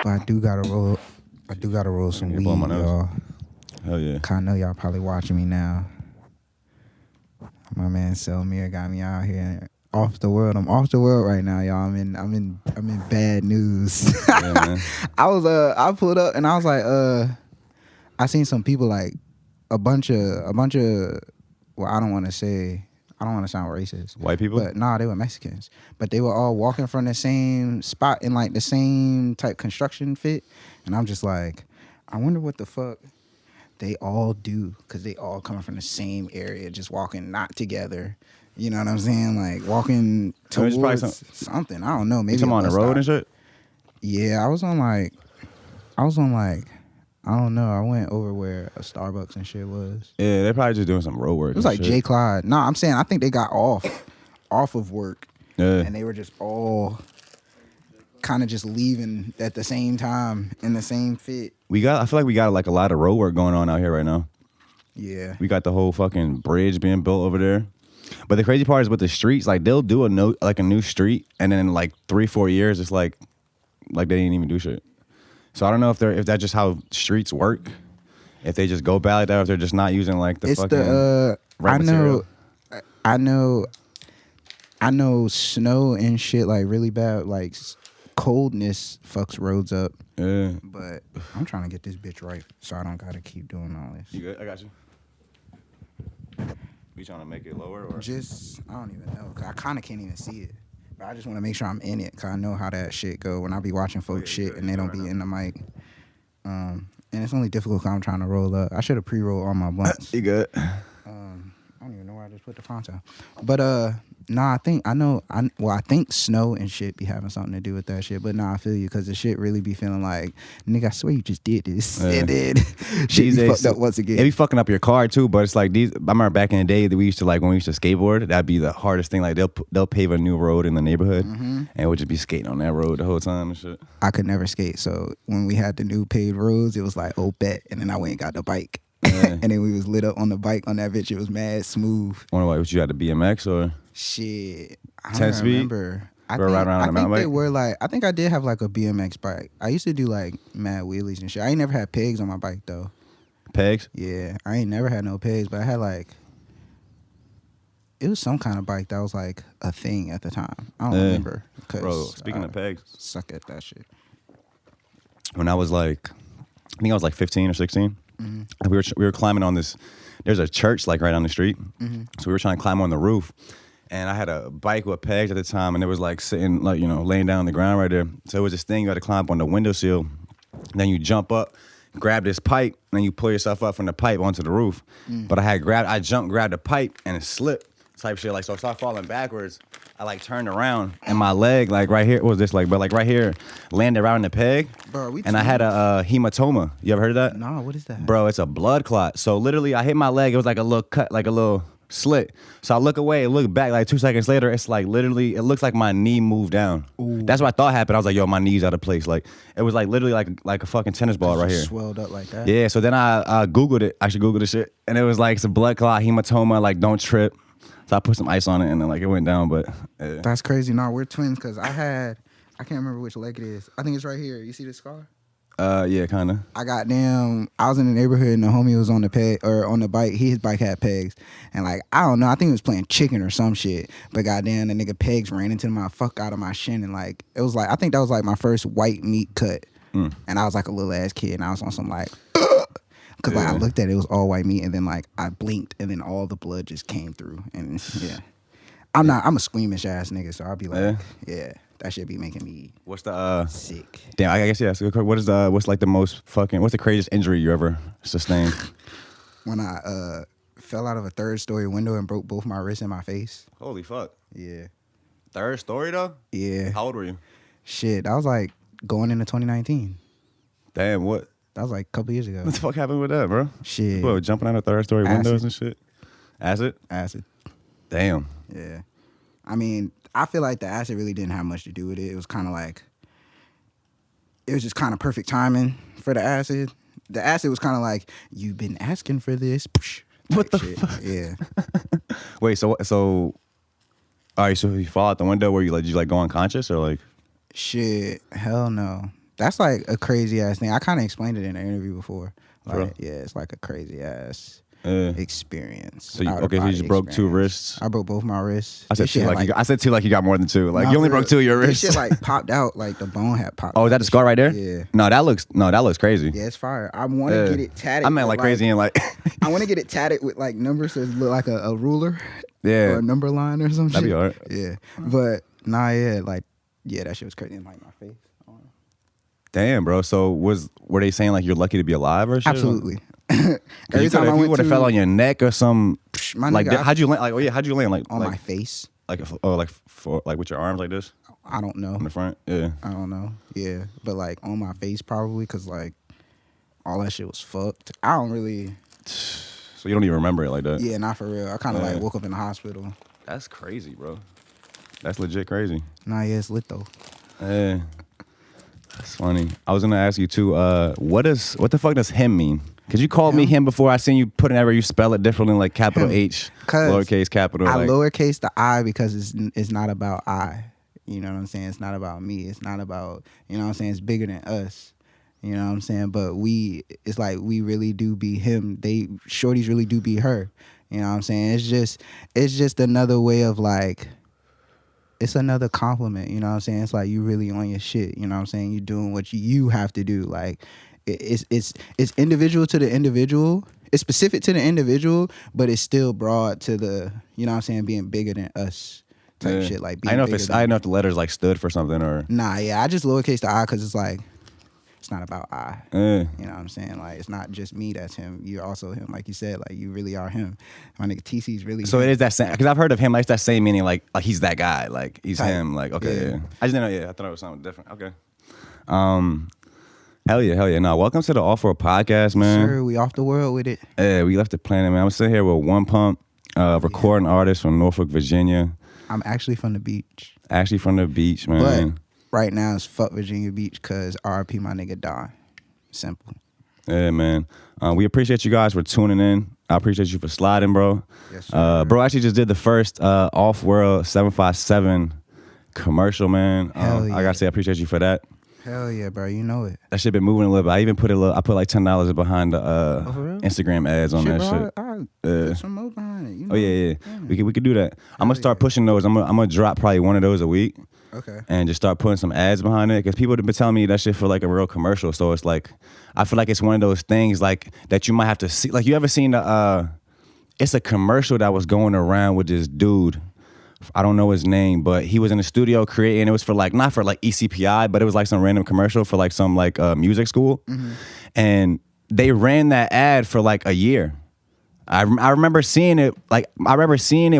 But I do gotta roll some weed, y'all. Hell yeah. I know y'all probably watching me now. My man Selmir got me out here off the world. I'm off the world right now, y'all. I'm in bad news. Yeah, man. I pulled up and I was like, I seen some people like a bunch of well, I don't want to sound racist. White people? But nah, they were Mexicans. But they were all walking from the same spot in like the same type construction fit. And I'm just like, I wonder what the fuck they all do, because they all coming from the same area, just walking not together. You know what I'm saying? Like walking towards something. I don't know. Maybe you talking on the road and shit? Yeah, I was on like, I don't know. I went over where a Starbucks and shit was. Yeah, they're probably just doing some road work. It was like J. Clyde. No, I'm saying I think they got off of work. Yeah. And they were just all kind of just leaving at the same time in the same fit. I feel like we got like a lot of road work going on out here right now. Yeah. We got the whole fucking bridge being built over there. But the crazy part is with the streets, like they'll do a new street, and then in like 3-4 years, it's like they didn't even do shit. So I don't know if that's just how streets work. If they just go bad like that, or if they're just not using like the right material. I know snow and shit like really bad, like coldness fucks roads up. Yeah. But I'm trying to get this bitch right, so I don't gotta keep doing all this. You good? I got you. You trying to make it lower or? Just, I don't even know, cause I kind of can't even see it. But I just want to make sure I'm in it, cause I know how that shit go when I be watching folks shit and they don't be in the mic. And it's only difficult cause I'm trying to roll up. I should have pre-rolled all my blunts. You good? I don't even know where I just put the font out. But nah, I think snow and shit be having something to do with that shit. But nah, I feel you, cause the shit really be feeling like, nigga, I swear you just did this. And then shit be fucked up once again. It be fucking up your car too, but it's like I remember back in the day that we used to like when we used to skateboard, that'd be the hardest thing. Like they'll pave a new road in the neighborhood, and we'll just be skating on that road the whole time and shit. I could never skate, so when we had the new paved roads, it was like, oh bet, and then I went and got the bike. Yeah. And then we was lit up on the bike on that bitch. It was mad smooth. Wonder why, you had the BMX or? Shit, I 10 don't speed? remember. I think I did have like a BMX bike. I used to do like mad wheelies and shit. I ain't never had pegs on my bike though. Pegs? Yeah, I ain't never had no pegs, but I had like, it was some kind of bike that was like a thing at the time. I don't remember. Bro, speaking of pegs, suck at that shit. When I was like, I think I was like 15 or 16. Mm-hmm. We were climbing on this. There's a church like right down the street, so we were trying to climb on the roof. And I had a bike with pegs at the time, and it was like sitting, like, you know, laying down on the ground right there. So it was this thing you had to climb up on the windowsill. Then you jump up, grab this pipe, and then you pull yourself up from the pipe onto the roof. But I jumped, grabbed the pipe, and it slipped type shit. Like, so I started falling backwards. I like turned around, and my leg, like right here, what was this like? But like right here, landed right on the peg. Bro, and I had a hematoma. You ever heard of that? No, what is that? Bro, it's a blood clot. So literally, I hit my leg. It was like a little cut, like a little slit. So I look away and look back, like 2 seconds later, it's like literally, it looks like my knee moved down. Ooh. That's what I thought happened. I was like, yo, my knee's out of place. Like, it was like literally like a fucking tennis ball right here. Swelled up like that? Yeah, so then I Googled it. I should Google this shit. And it was like, it's a blood clot, hematoma, like, don't trip. So I put some ice on it and then like it went down, but. Yeah. That's crazy. No, we're twins because I can't remember which leg it is. I think it's right here. You see the scar? Yeah, kind of. I was in the neighborhood and the homie was on the peg or on the bike. His bike had pegs. And like, I don't know, I think he was playing chicken or some shit. But goddamn, the nigga pegs ran into my fuck out of my shin. And like, it was like, I think that was like my first white meat cut. And I was like a little ass kid and I was on some like, because like I looked at it, it was all white meat. And then like I blinked and then all the blood just came through. And yeah, I'm a squeamish ass nigga. So I'll be like, yeah. That shit be making me sick. Damn, I guess, yeah. So what's like the what's the craziest injury you ever sustained? When I fell out of a 3rd-story window and broke both my wrists and my face. Holy fuck. Yeah. 3rd story though? Yeah. How old were you? Shit, I was like going into 2019. Damn, what? That was like a couple years ago. What the fuck happened with that, bro? Shit. Bro, jumping out of 3rd-story windows and shit? Acid? Damn. Yeah. I mean, I feel like the acid really didn't have much to do with it. It was kind of like, it was just kind of perfect timing for the acid. The acid was kind of like, you've been asking for this. What the shit. fuck? Yeah. Wait, so, all right, so you fall out the window where did you like go unconscious or like? Shit, hell no. That's like a crazy ass thing. I kind of explained it in an interview before. For real? Like, yeah, it's like a crazy ass So experience. so you out-of-body just broke 2 experience. wrists. I broke both my wrists. I said This 2 shit like had, I said 2 like you got more than 2. Like Nah, you only for broke 2 of your This wrists. shit like popped out, like the bone had popped. Oh, is out. that the scar right there? Yeah. No, that looks crazy. Yeah, it's fire. I want to get it tatted. I meant with, like crazy and like I want to get it tatted with like numbers so it look like a ruler. yeah. Or a number line or some That'd shit. be hard. Yeah. But nah, yeah, like that shit was crazy in like my face. Damn, bro. So were they saying like you're lucky to be alive or shit? Absolutely. Every time if you would have fell on your neck or some my like nigga, how'd you land? Like how'd you land? Like on like, my face. like with your arms like this I don't know. in the front. Yeah. I don't know. Yeah, but like on my face probably because like all that shit was fucked. I don't really. So you don't even remember it like that. Yeah, not for real. I kind of like woke up in the hospital. That's crazy, bro. That's legit crazy. Nah, yeah, it's lit though. Yeah. That's funny. I was gonna ask you too. What the fuck does him mean? Cause you called me him before. I seen you put in ever. You spell it differently, like capital H, lowercase capital. I like, lowercase the I because it's not about I. You know what I'm saying? It's not about me. It's not about, you know what I'm saying? It's bigger than us. You know what I'm saying? But it's like we really do be him. Shorties really do be her. You know what I'm saying? It's just another way of like, it's another compliment. You know what I'm saying? It's like you really on your shit. You know what I'm saying? You're doing what you have to do. Like it's individual to the individual. It's specific to the individual, but it's still broad to the, you know what I'm saying, being bigger than us type shit. Like being I don't know if the letters like stood for something or. Nah, yeah, I just lowercase the I because it's like, it's not about I. You know what I'm saying? Like, it's not just me that's him. You're also him. Like you said, like, you really are him. My nigga TC's really So him. it is that same, because I've heard of him, like, it's that same meaning, like he's that guy. Like, he's Type. him. Like, okay, Yeah. yeah. I just didn't know, I thought it was something different. Okay. Hell yeah. No, welcome to the Off-World Podcast, man. Sure, we off the world with it. Yeah, we left the planet, man. I'm sitting here with One Pump, recording artist from Norfolk, Virginia. I'm actually from the beach. Actually from the beach, man. But right now it's fuck Virginia Beach because RIP my nigga Don. Simple. Yeah, man. We appreciate you guys for tuning in. I appreciate you for sliding, bro. Yes, sir. Bro actually just did the first Off-World 757 commercial, man. Hell yeah. I gotta say, I appreciate you for that. Hell yeah, bro. You know it. That shit been moving a little bit. I even put I put like $10 behind the for real? Instagram ads on that bro, shit. I'll put some more behind it. You know? Oh yeah. We could do that. I'm gonna start pushing those. I'm gonna drop probably one of those a week. Okay. And just start putting some ads behind it because people have been telling me that shit for like a real commercial. So it's like, I feel like it's one of those things like that you might have to see. Like you ever seen it's a commercial that was going around with this dude. I don't know his name, but he was in the studio creating. It was for like, not for like ECPI, but it was like some random commercial for like some like music school. Mm-hmm. And they ran that ad for like a year. I remember seeing it,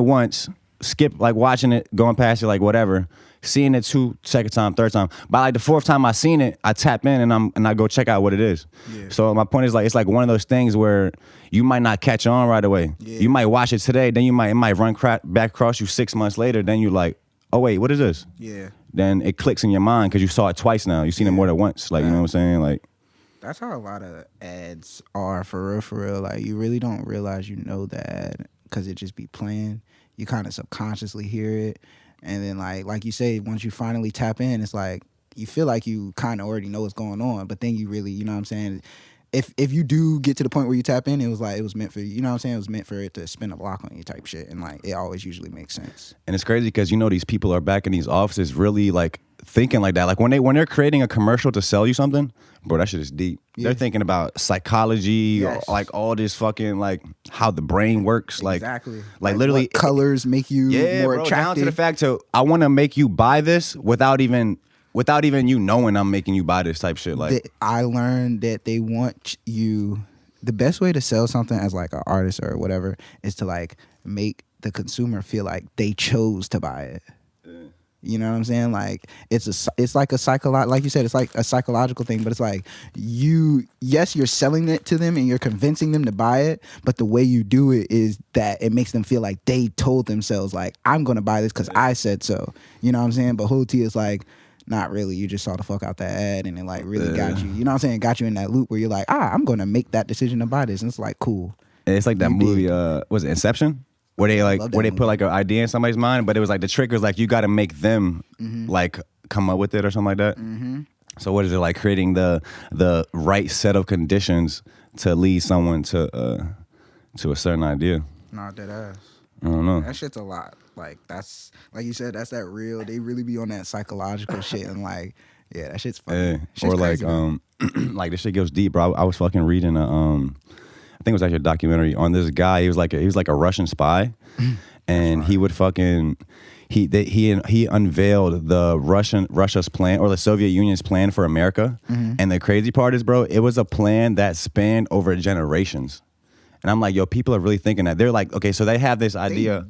once, skip like watching it, going past it, like whatever. Seeing it second time, third time. By like the fourth time I seen it, I tap in and I go check out what it is. Yeah. So my point is like, it's like one of those things where you might not catch on right away. Yeah. You might watch it today, then it might run back across you 6 months later. Then you're like, oh wait, what is this? Yeah. Then it clicks in your mind because you saw it twice now. You've seen it more than once. Like, you know what I'm saying? Like, that's how a lot of ads are for real. Like you really don't realize you know the ad because it just be playing. You kind of subconsciously hear it. And then like you say, once you finally tap in, it's like you feel like you kind of already know what's going on. But then you really, you know what I'm saying? If you do get to the point where you tap in, it was meant for you. You know what I'm saying? It was meant for it to spin a block on you type shit. And like it always usually makes sense. And it's crazy because these people are back in these offices really like thinking like that. Like when they're creating a commercial to sell you something, bro, that shit is deep. Yeah. They're thinking about psychology, or, like all this fucking like how the brain works. Exactly. Like literally what colors make you more bro, attractive. Down to the fact I want to make you buy this without even you knowing I'm making you buy this type shit. Like I learned that they want you. The best way to sell something as like an artist or whatever is to like make the consumer feel like they chose to buy it. You know what I'm saying? Like it's like a like you said, it's like a psychological thing, but it's like you're selling it to them and you're convincing them to buy it, but the way you do it is that it makes them feel like they told themselves like, I'm gonna buy this because I said so. You know what I'm saying? But whole T is like, not really. You just saw the fuck out that ad and it like really got you. You know what I'm saying? It got you in that loop where you're like, I'm gonna make that decision to buy this. And it's like cool. It's like that movie, was it Inception? Where they put like an idea in somebody's mind, but it was like the trick was like you got to make them like come up with it or something like that. Mm-hmm. So what is it like creating the right set of conditions to lead someone to a certain idea? Nah, dead ass. I don't know. That shit's a lot. Like that's like you said, that's that real. They really be on that psychological shit and like, yeah, that shit's funny. Yeah. Shit's Or like crazy, like this shit goes deep, bro. I was fucking reading I think it was actually a documentary on this guy. He was like a Russian spy, and he would fucking he unveiled the Russia's plan or the Soviet Union's plan for America. And the crazy part is, bro, it was a plan that spanned over generations. And I'm like, yo, people are really thinking that. They're like, okay, so they have this idea.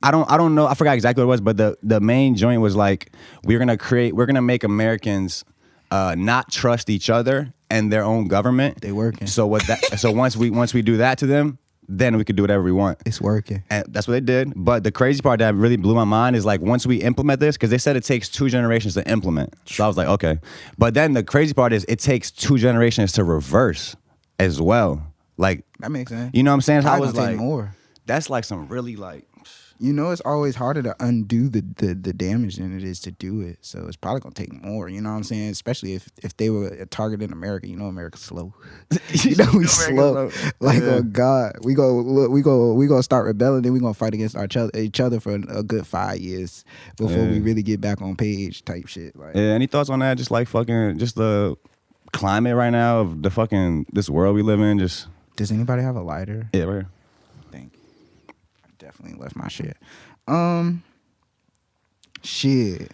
I don't know. I forgot exactly what it was, but the main joint was like, we're gonna make Americans not trust each other and their own government. They working. So once we do that to them, then we could do whatever we want. It's working. And that's what they did. But the crazy part that really blew my mind is like once we implement this, because they said it takes 2 generations to implement. So I was like, okay. But then the crazy part is it takes 2 generations to reverse as well. Like That makes sense. you know what I'm saying? So I Probably was gonna take like, more. that's like some really like. You know, it's always harder to undo the damage than it is to do it. So it's probably gonna take more. You know what I'm saying? Especially if they were targeting America. You know, America's slow. You know, we slow. Like, oh God, we go start rebelling. Then we gonna fight against each other for a good 5 years before we really get back on page type shit. Like, Yeah, any thoughts on that? Just like fucking, just the climate right now of the fucking this world we live in. Just does anybody have a lighter? yeah, right. Thank you. I definitely left my shit. Shit.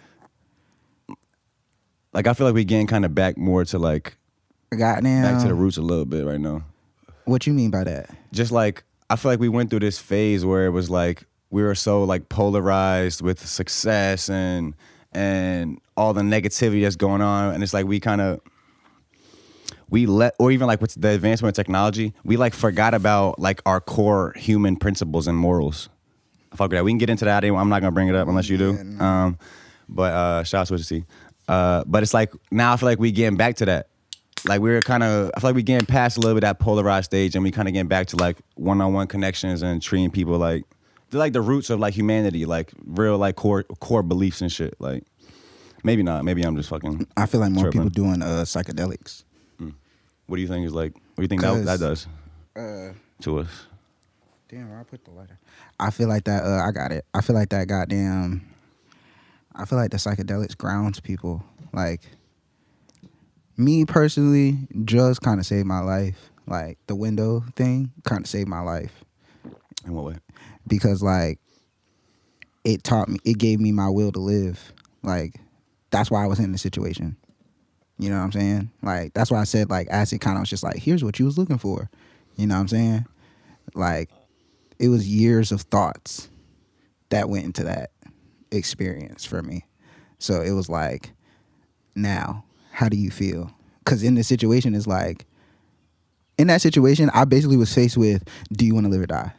Like I feel like we getting kind of back more to like Goddamn. back to the roots a little bit right now. What you mean by that? Just like I feel like we went through this phase where it was like we were so like polarized with success and all the negativity that's going on, and it's like or even like with the advancement of technology, we like forgot about like our core human principles and morals. Fuck with that. We can get into that. I'm not gonna bring it up unless you do. Yeah, no. But shout out to what you see. But it's like now I feel like we getting back to that. Like I feel like we getting past a little bit of that polarized stage, and we kind of getting back to like one-on-one connections and treating people like they're like the roots of like humanity, like real like core beliefs and shit. Like maybe not. Maybe I'm just fucking. I feel like more tripping. people doing psychedelics. What do you think is like? What do you think that does to us? Damn, where I put the lighter? I feel like that. I got it. I feel like that. Goddamn. I feel like the psychedelics grounds people. Like me personally, drugs kind of saved my life. Like the window thing kind of saved my life. In what way? Because like it gave me my will to live. Like that's why I was in the situation. You know what I'm saying? Like that's why I said like acid kind of was just like, here's what you was looking for. You know what I'm saying? Like it was years of thoughts that went into that experience for me. So it was like, now, how do you feel? Because in this situation, it's like, in that situation, I basically was faced with, do you want to live or die?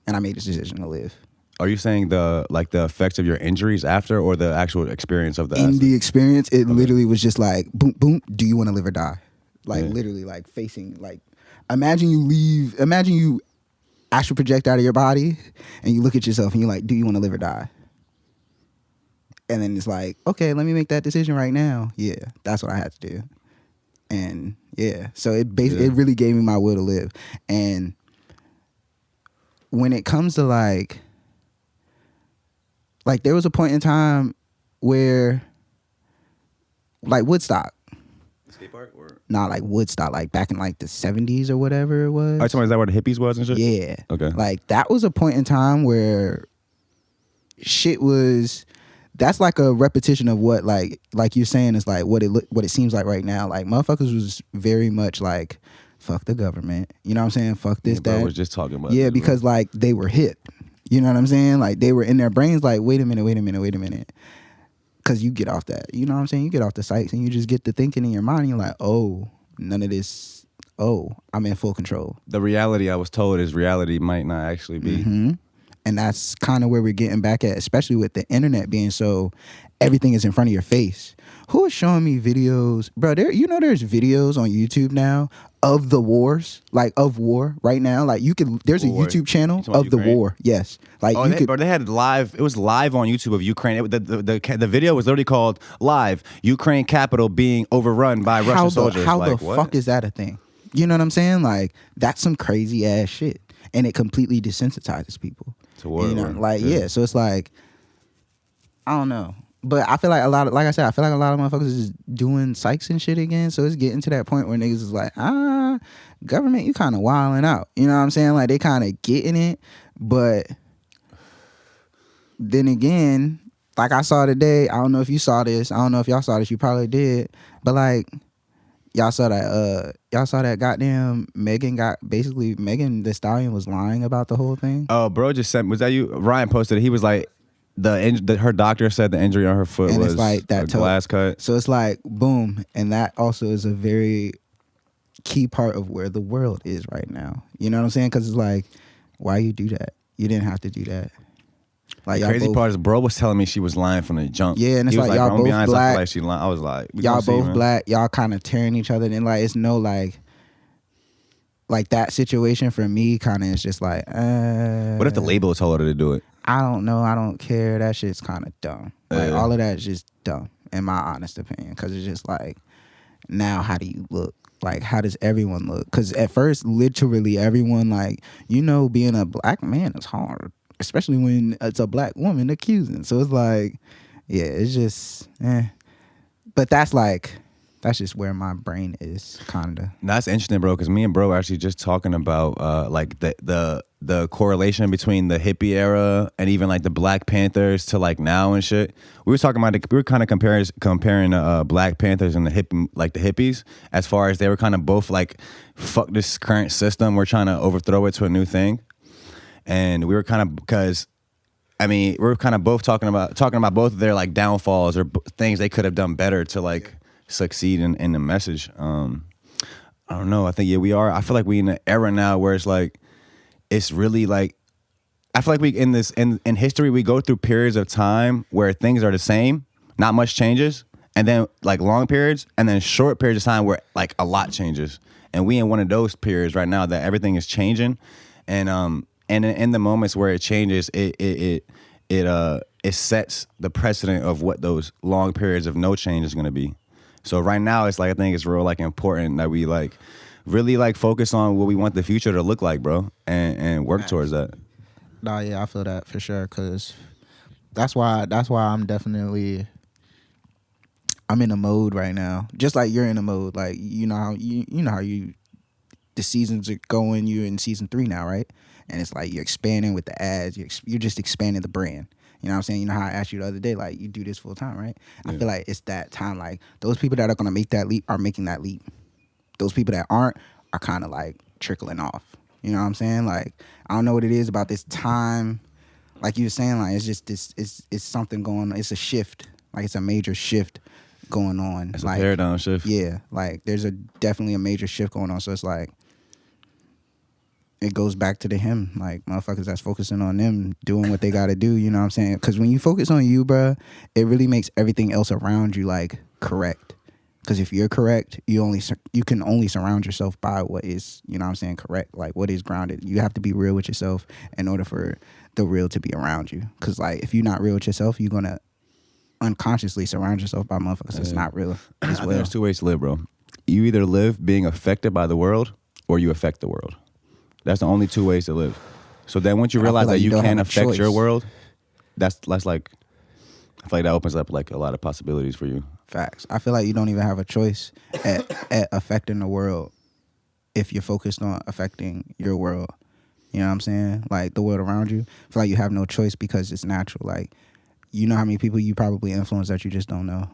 And I made this decision to live. Are you saying the effects of your injuries after, or the actual experience of the In acid? the experience, it literally was just like, boom, boom, do you want to live or die? Like literally like facing, like, imagine you astral project out of your body and you look at yourself and you're like, do you want to live or die? And then it's like, okay, let me make that decision right now. Yeah, that's what I had to do. And yeah, so it basically it really gave me my will to live. And when it comes to like there was a point in time where like Woodstock. Skate park or? Nah, like Woodstock, like back in like the 70s or whatever it was. Are you talking, is that where the hippies was and shit? Yeah. Okay. Like that was a point in time where shit was. That's like a repetition of what like you're saying is like what it seems like right now. Like motherfuckers was very much like fuck the government. You know what I'm saying? Fuck this, that. I was just talking about. Yeah, this, because bro. like they were hip. You know what I'm saying? Like they were in their brains like, wait a minute. Because you get off that. You know what I'm saying? You get off the sights and you just get to thinking in your mind. And you're like, oh, none of this. Oh, I'm in full control. The reality I was told is reality might not actually be. Mm-hmm. And that's kind of where we're getting back at, especially with the internet being so, everything is in front of your face. Who is showing me videos? Bro, there's videos on YouTube now of the wars, like of war right now. Like you can, there's a War. YouTube channel You talking about of the Ukraine? war. Yes, like Oh, you could. bro, they had live. It was live on YouTube of Ukraine. The video was literally called "Live Ukraine Capital Being Overrun by Russian soldiers." How like, the what? fuck is that a thing? You know what I'm saying? Like that's some crazy ass shit, and it completely desensitizes people. To war, You know, war. like yeah. So it's like I don't know. But I feel like a lot of, like I said, I feel like a lot of motherfuckers is doing psychs and shit again. So it's getting to that point where niggas is like, government, you kind of wilding out. You know what I'm saying? Like they kind of getting it. But then again, like I saw today, I don't know if you saw this. I don't know if y'all saw this. You probably did. But like, y'all saw that goddamn Megan Thee Stallion was lying about the whole thing. Oh, bro, just sent. Was that you? Ryan posted it. He was like, her doctor said the injury on her foot And was it's like that a glass cut. So it's like boom, and that also is a very key part of where the world is right now. You know what I'm saying? Because it's like, why you do that? You didn't have to do that. Like The y'all crazy both, part is, bro was telling me she was lying from the jump. Yeah, and it's He was like, y'all I'm gonna be both honest, I black. feel like she lying. I was like, we y'all gonna see, both man. black. Y'all kind of tearing each other, and like it's no like that situation for me. Kind of is just like, What if the label told her to do it? I don't know. I don't care. That shit's kind of dumb. Like all of that is just dumb, in my honest opinion. Because it's just like, now how do you look? Like, how does everyone look? Because at first, literally everyone, like, you know, being a black man is hard, especially when it's a black woman accusing. So it's like, yeah, it's just, But that's just where my brain is, kinda. That's interesting, bro, because me and bro were actually just talking about like the correlation between the hippie era and even like the Black Panthers to like now and shit. We were talking about we were kind of comparing Black Panthers and the hippies, as far as they were kind of both like, fuck this current system, we're trying to overthrow it to a new thing. And we were kind of, because we were kind of both talking about both of their like downfalls or things they could have done better to like succeed in the message. I don't know. I think we are. I feel like we in an era now where it's like, it's really like, I feel like we in history we go through periods of time where things are the same, not much changes, and then like long periods, and then short periods of time where like a lot changes. And we in one of those periods right now that everything is changing, and in the moments where it changes, it sets the precedent of what those long periods of no change is going to be. So right now, it's like, I think it's real like important that we like really like focus on what we want the future to look like, bro, and work towards that. Nah, yeah, I feel that for sure. Cause that's why I'm definitely, I'm in a mode right now. Just like you're in a mode. Like you know how the seasons are going. You're in season 3 now, right? And it's like you're expanding with the ads. You're just expanding the brand. You know what I'm saying? You know how I asked you the other day, like, you do this full time, right? Yeah. I feel like it's that time. Like, those people that are going to make that leap are making that leap. Those people that aren't are kind of, like, trickling off. You know what I'm saying? Like, I don't know what it is about this time. Like you were saying, like, it's just this, it's something going on. It's a shift. Like, it's a major shift going on. It's like, a paradigm shift. Yeah. Like, there's definitely a major shift going on. So it's like, it goes back to him, like motherfuckers that's focusing on them doing what they got to do. You know what I'm saying? Because when you focus on you, bruh, it really makes everything else around you like correct. Because if you're correct, you can only surround yourself by what is, you know what I'm saying, correct. Like what is grounded. You have to be real with yourself in order for the real to be around you. Because like if you're not real with yourself, you're gonna unconsciously surround yourself by motherfuckers that's not real as well. There's 2 ways to live, bro. You either live being affected by the world, or you affect the world. That's the only 2 ways to live. So then once you realize that you can affect your world, that's like, I feel like that opens up like a lot of possibilities for you. Facts. I feel like you don't even have a choice at affecting the world if you're focused on affecting your world. You know what I'm saying? Like the world around you. I feel like you have no choice because it's natural. Like, you know how many people you probably influence that you just don't know.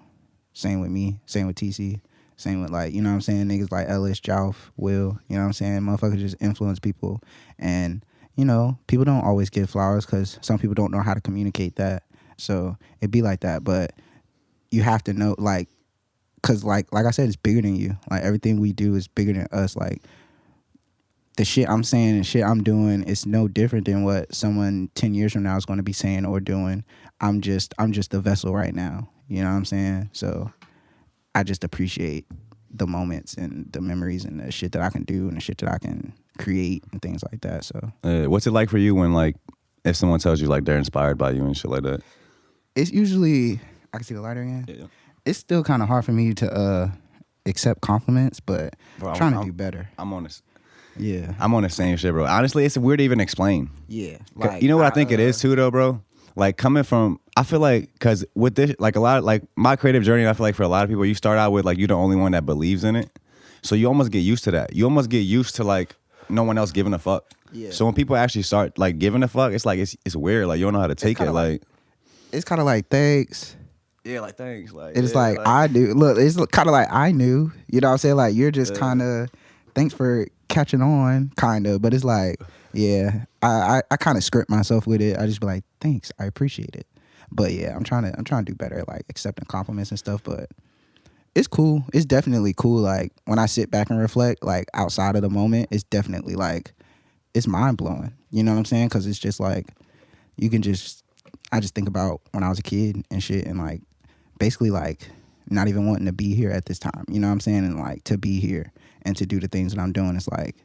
Same with me. Same with TC. Same with like, you know what I'm saying, niggas like Ellis, Jouf, Will, you know what I'm saying? Motherfuckers just influence people. And, you know, people don't always get flowers because some people don't know how to communicate that. So it be like that. But you have to know, like, because like I said, it's bigger than you. Like everything we do is bigger than us. Like the shit I'm saying and shit I'm doing is no different than what someone 10 years from now is going to be saying or doing. I'm just the vessel right now. You know what I'm saying? So I just appreciate the moments and the memories and the shit that I can do and the shit that I can create and things like that. So what's it like for you when like if someone tells you like they're inspired by you and shit like that? it's usually, I can see the lighter again. Yeah. It's still kind of hard for me to accept compliments, but Bro, I'm trying to do better. I'm on this. Yeah. I'm on the same shit, bro. Honestly, it's weird to even explain. Yeah. You know what I think it is too, though, bro? Like coming from, I feel like, because with this, like a lot of, like my creative journey, I feel like for a lot of people, you start out with like, you're the only one that believes in it. So you almost get used to that. You almost get used to like no one else giving a fuck. Yeah. So when people actually start like giving a fuck, it's like, it's weird. Like you don't know how to take it. Like, it's kind of like, thanks. yeah, like thanks. Like It's yeah, like, I do. Look, it's kind of like I knew. You know what I'm saying? Like, you're just Yeah. kind of, thanks for catching on, kind of. But it's like, yeah, I kind of script myself with it. I just be like, thanks, I appreciate it. But yeah, I'm trying to do better at like accepting compliments and stuff. But it's cool. It's definitely cool. Like when I sit back and reflect, like outside of the moment, it's definitely like, it's mind blowing. You know what I'm saying? Because it's just like, I just think about when I was a kid and shit, and like basically like not even wanting to be here at this time. You know what I'm saying? And like to be here and to do the things that I'm doing, it's like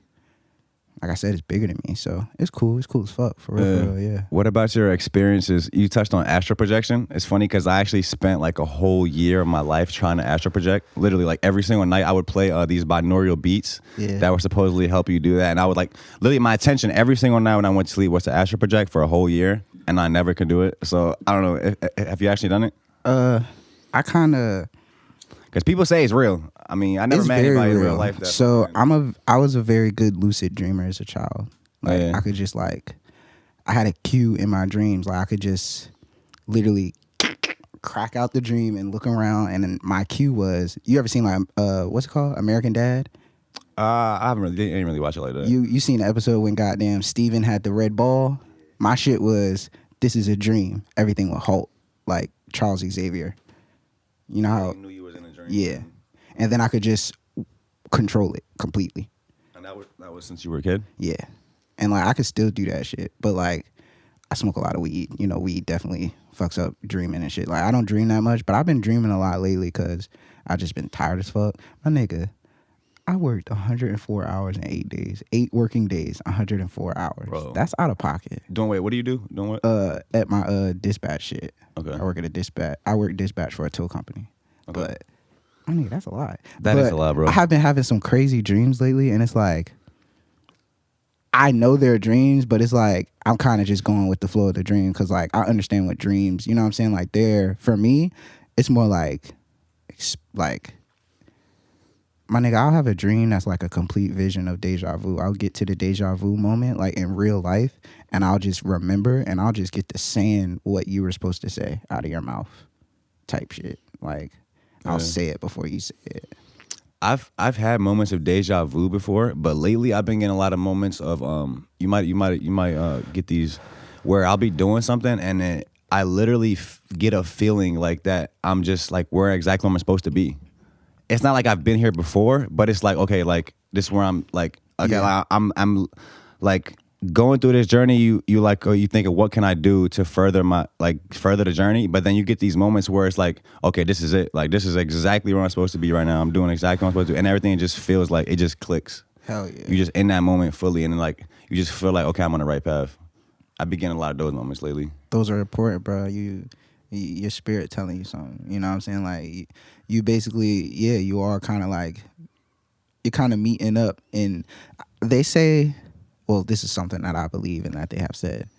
I said, it's bigger than me. So it's cool. It's cool as fuck. For real, yeah. What about your experiences? You touched on astral projection. It's funny because I actually spent like a whole year of my life trying to astral project. Literally, like every single night, I would play these binaural beats that were supposedly help you do that. And I would like, literally, my attention every single night when I went to sleep was to astral project for a whole year. And I never could do it. So I don't know. Have you actually done it? I kind of. Because people say it's real. I mean, I never met anybody in real life. So I was a very good lucid dreamer as a child. Like I could just like, I had a cue in my dreams. Like I could just literally crack out the dream and look around. And then my cue was, you ever seen like what's it called, American Dad? I didn't really watch it like that. You seen the episode when goddamn Steven had the red ball? My shit was, this is a dream. Everything will halt. Like Charles Xavier. You know how? You knew you was in a dream. Yeah. And then I could just control it completely. And that was since you were a kid? Yeah. And like I could still do that shit. But like I smoke a lot of weed. You know, weed definitely fucks up dreaming and shit. Like I don't dream that much, but I've been dreaming a lot lately because I just been tired as fuck. My nigga, I worked 104 hours in 8 days. 8 working days, 104 hours. Bro. That's out of pocket. What do you do? Doing what? At my dispatch shit. Okay. I work at a dispatch. I work dispatch for a tow company. Okay. But I mean, that's a lot. That is a lot, bro. I have been having some crazy dreams lately, and it's like I know they're dreams, but it's like I'm kind of just going with the flow of the dream because like I understand what dreams, you know what I'm saying? Like for me, it's more like my nigga, I'll have a dream that's like a complete vision of deja vu. I'll get to the deja vu moment like in real life, and I'll just remember, and I'll just get to saying what you were supposed to say out of your mouth type shit. Like I'll say it before you say it. I've had moments of deja vu before, but lately I've been getting a lot of moments of you might get these where I'll be doing something and then I literally get a feeling like that I'm just like where exactly am I supposed to be. It's not like I've been here before, but it's like okay, like this is where I'm like okay, I'm like going through this journey. You like you think of what can I do to further the journey, but then you get these moments where it's like okay, this is it. Like this is exactly where I'm supposed to be right now. I'm doing exactly what I'm supposed to do, and everything just feels like it just clicks. Hell yeah. You just in that moment fully, and then like you just feel like okay, I'm on the right path. I've been getting a lot of those moments lately. Those are important, bro. Your spirit telling you something. You know what I'm saying? Like you basically, you are kind of like you're kind of meeting up, and they say. Well, this is something that I believe and that they have said.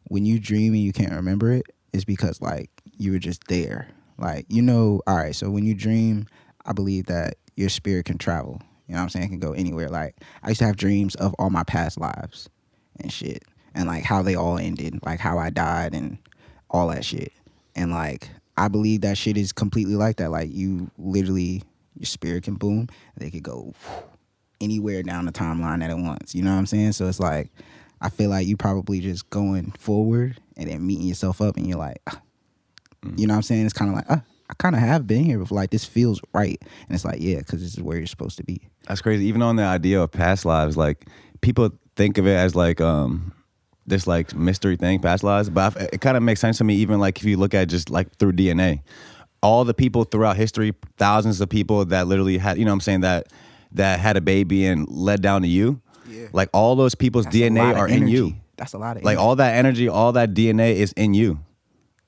When you dream and you can't remember it, it's because, like, you were just there. Like, you know, all right, so when you dream, I believe that your spirit can travel. You know what I'm saying? It can go anywhere. Like, I used to have dreams of all my past lives and shit. And, like, how they all ended. Like, how I died and all that shit. And, like, I believe that shit is completely like that. Like, you literally, your spirit can boom. They could go anywhere down the timeline at once. You know what I'm saying? So it's like, I feel like you probably just going forward and then meeting yourself up and you're like, you know what I'm saying? It's kind of like, I kind of have been here before. Like, this feels right. And it's like, yeah, because this is where you're supposed to be. That's crazy. Even on the idea of past lives, like people think of it as like this like mystery thing, past lives. But it kind of makes sense to me even like if you look at just like through DNA. all the people throughout history, thousands of people that literally had, you know what I'm saying, that had a baby and led down to you. Yeah. Like all those people's That's a DNA lot of are in energy. you. That's a lot of Like energy. all that energy, all that DNA is in you.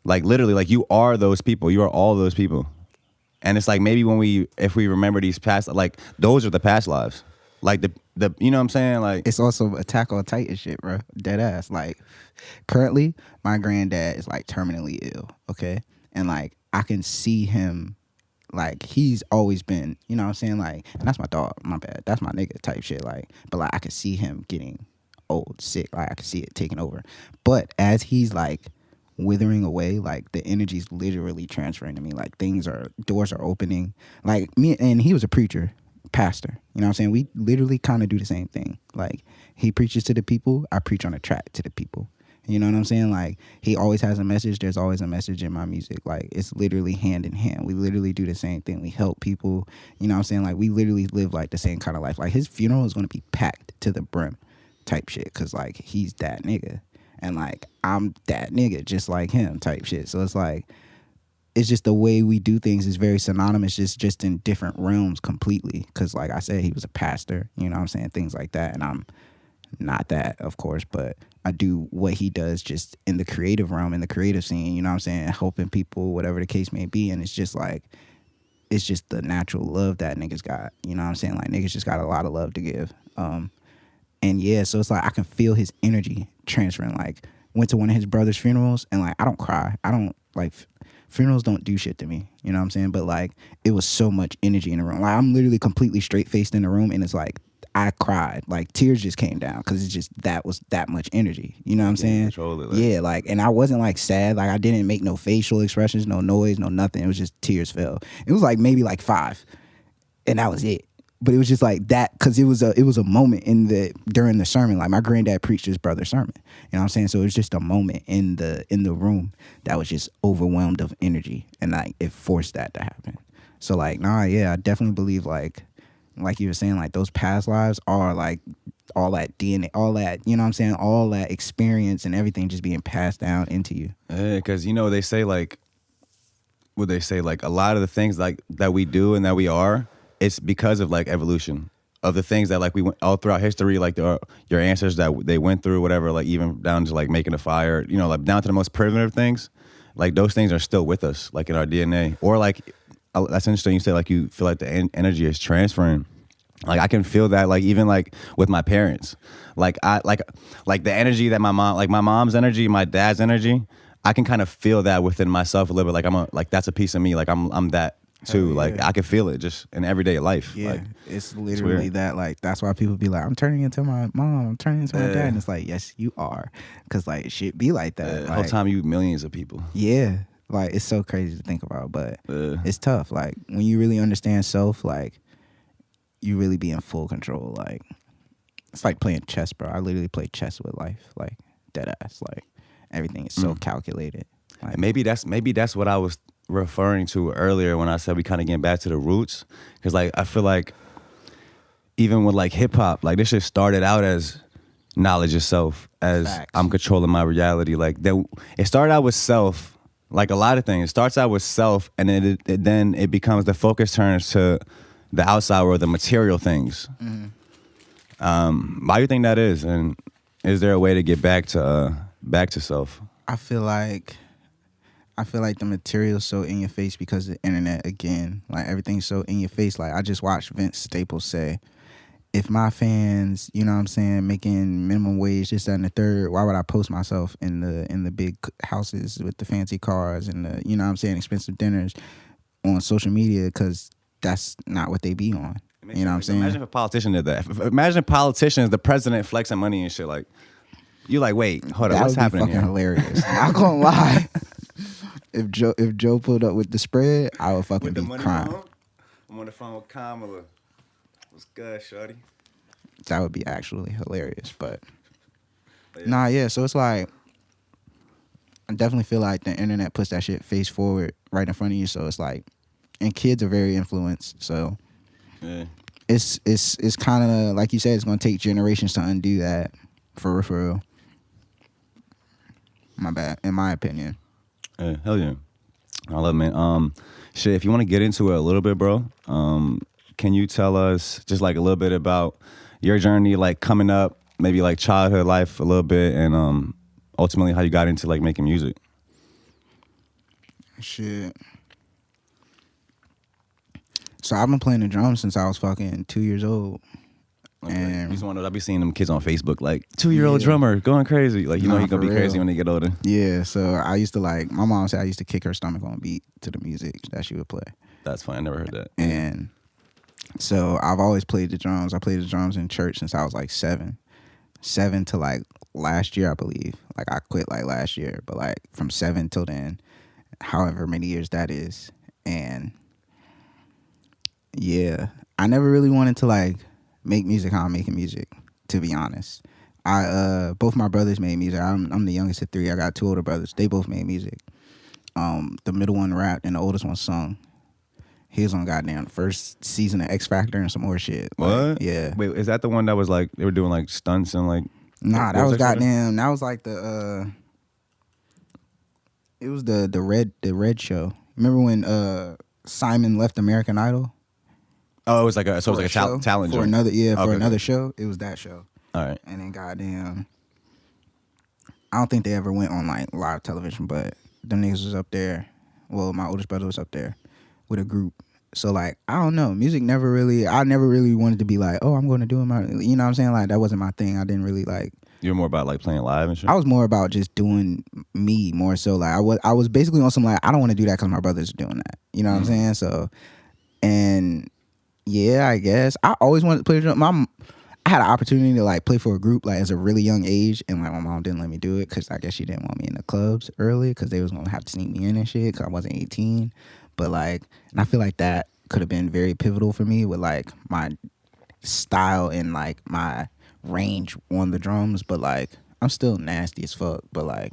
Like literally, like you are those people. You are all those people. And it's like maybe if we remember these past, like those are the past lives. Like the you know what I'm saying? Like It's also Attack on Titan shit, bro. Dead ass. Like currently, my granddad is like terminally ill. Okay, and like I can see him. Like he's always been, you know what I'm saying? Like, and that's my dog. My bad. That's my nigga type shit. Like, but like I can see him getting old, sick. Like I can see it taking over. But as he's like withering away, like the energy's literally transferring to me. Like doors are opening. Like me, and he was a preacher, pastor. You know what I'm saying? We literally kind of do the same thing. Like he preaches to the people, I preach on a track to the people. You know what I'm saying? Like he always has a message. There's always a message in my music. Like it's literally hand in hand. We literally do the same thing. We help people. You know what I'm saying? Like we literally live like the same kind of life. Like his funeral is going to be packed to the brim type shit. Cause like he's that nigga. And like I'm that nigga just like him type shit. So it's like it's just the way we do things is very synonymous, just in different realms completely. Cause like I said, he was a pastor, you know what I'm saying? Things like that. And I'm not that, of course, but I do what he does just in the creative realm, in the creative scene, you know what I'm saying? Helping people, whatever the case may be. And it's just like, it's just the natural love that niggas got. You know what I'm saying? Like niggas just got a lot of love to give. And yeah, so it's like I can feel his energy transferring. Like went to one of his brother's funerals and like I don't cry. I don't like funerals don't do shit to me. You know what I'm saying? But like it was so much energy in the room. Like I'm literally completely straight faced in the room and it's like I cried. Like tears just came down because it's just that was that much energy. You know what I'm saying? Control it, like. Yeah, like and I wasn't like sad. Like I didn't make no facial expressions, no noise, no nothing. It was just tears fell. It was like maybe like 5. And that was it. But it was just like that because it was a moment during the sermon. Like my granddad preached his brother's sermon. You know what I'm saying? So it was just a moment in the room that was just overwhelmed of energy, and like it forced that to happen. So like yeah, I definitely believe like you were saying, like those past lives are like all that DNA, all that, you know what I'm saying, all that experience and everything just being passed down into you. Yeah, because you know they say like, what they say, like a lot of the things like that we do and that we are. It's because of like evolution of the things that like we went all throughout history, like your ancestors that they went through, whatever, like even down to like making a fire, you know, like down to the most primitive things, like those things are still with us, like in our DNA. Or like that's interesting. You say like you feel like the energy is transferring. Like I can feel that, like even like with my parents, like I like the energy that my mom's energy, my dad's energy. I can kind of feel that within myself a little bit. Like that's a piece of me. Like I'm that. Too yeah. Like I can feel it just in everyday life. Yeah, like, it's literally that. Like that's why people be like, I'm turning into my mom, I'm turning into my dad, and it's like, yes, you are, because like shit be like that. The like, whole time you millions of people. Yeah, like it's so crazy to think about, but it's tough. Like when you really understand self, like you really be in full control. Like it's like playing chess, bro. I literally play chess with life, like dead ass. Like everything is so calculated. Like, maybe that's what I was referring to earlier when I said we kind of getting back to the roots, because like I feel like even with like hip hop, like this shit started out as knowledge of self, as Facts. I'm controlling my reality. Like it started out with self, like a lot of things. It starts out with self, and then it becomes the focus turns to the outside world, the material things. Why do you think that is, and is there a way to get back to self? I feel like the material's so in your face because of the internet again. Like everything's so in your face. Like I just watched Vince Staples say, if my fans, you know what I'm saying, making minimum wage, this, that, and the third, why would I post myself in the big houses with the fancy cars and the, you know what I'm saying, expensive dinners on social media? Because that's not what they be on. You know what I'm saying? Imagine if a politician did that. Imagine politicians, the president flexing money and shit. Like, you like, wait, hold up, what's happening here? That would be fucking hilarious. Not gonna lie. If Joe pulled up with the spread, I would fucking be crying. I'm on the phone with Kamala. What's good, shorty? That would be actually hilarious. But yeah. So it's like I definitely feel like the internet puts that shit face forward right in front of you. So it's like, and kids are very influenced. So it's kind of like you said, it's gonna take generations to undo that. For real. My bad. In my opinion. Hell yeah. I love it, man. Shit, if you want to get into it a little bit, bro, can you tell us just like a little bit about your journey, like coming up, maybe like childhood life a little bit, and ultimately how you got into like making music? Shit. So I've been playing the drums since I was fucking 2 years old. Okay. And Just one of those, I be seeing them kids on Facebook, like 2-year-old Yeah. drummer going crazy. Like, you know, Nah, he gonna for be crazy real. when they get older. Yeah, so I used to like, my mom said I used to kick her stomach on beat to the music that she would play. That's funny. I never heard that. And so I've always played the drums. I played the drums in church since I was like 7 to like last year, I believe. Like I quit like last year, but like from 7 till then, however many years that is. And yeah, I never really wanted to like make music how I'm making music, to be honest. Both my brothers made music. I'm the youngest of 3. I got 2 older brothers. They both made music. The middle one rapped and the oldest one sung. He was on goddamn first season of X Factor and some more shit. What? Like, yeah. Wait, is that the one that was like they were doing like stunts and like? Nah, that what was that shit? goddamn. That was like the. It was the red show. Remember when Simon left American Idol? Oh, it was like a show? talent for joint. another for Okay. another show. It was that show. All right. And then goddamn, I don't think they ever went on like live television, but them niggas was up there. Well, my oldest brother was up there with a group. So like, I don't know, music I never really wanted to be like, oh, I'm going to do it. You know what I'm saying? Like that wasn't my thing. I didn't really like. You're more about like playing live and shit. I was more about just doing me more so. Like I was basically on some like, I don't want to do that because my brothers are doing that. You know what I'm saying? So, and yeah, I guess I always wanted to play the drum. I had an opportunity to like play for a group like as a really young age, and like my mom didn't let me do it because I guess she didn't want me in the clubs early because they was gonna have to sneak me in and shit because I wasn't 18. But like, and I feel like that could have been very pivotal for me with like my style and like my range on the drums. But like, I'm still nasty as fuck. But like,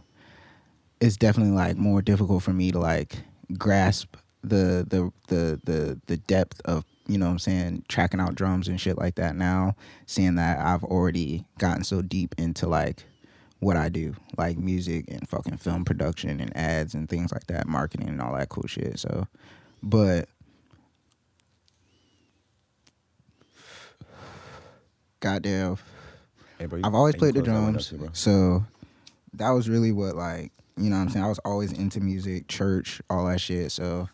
it's definitely like more difficult for me to like grasp the depth of, you know what I'm saying, tracking out drums and shit like that now, seeing that I've already gotten so deep into like what I do, like music and fucking film production and ads and things like that, marketing and all that cool shit. So, but goddamn, Hey, bro, I've always played the close that window drums. too, bro. So that was really what, like, you know what I'm saying? I was always into music, church, all that shit. So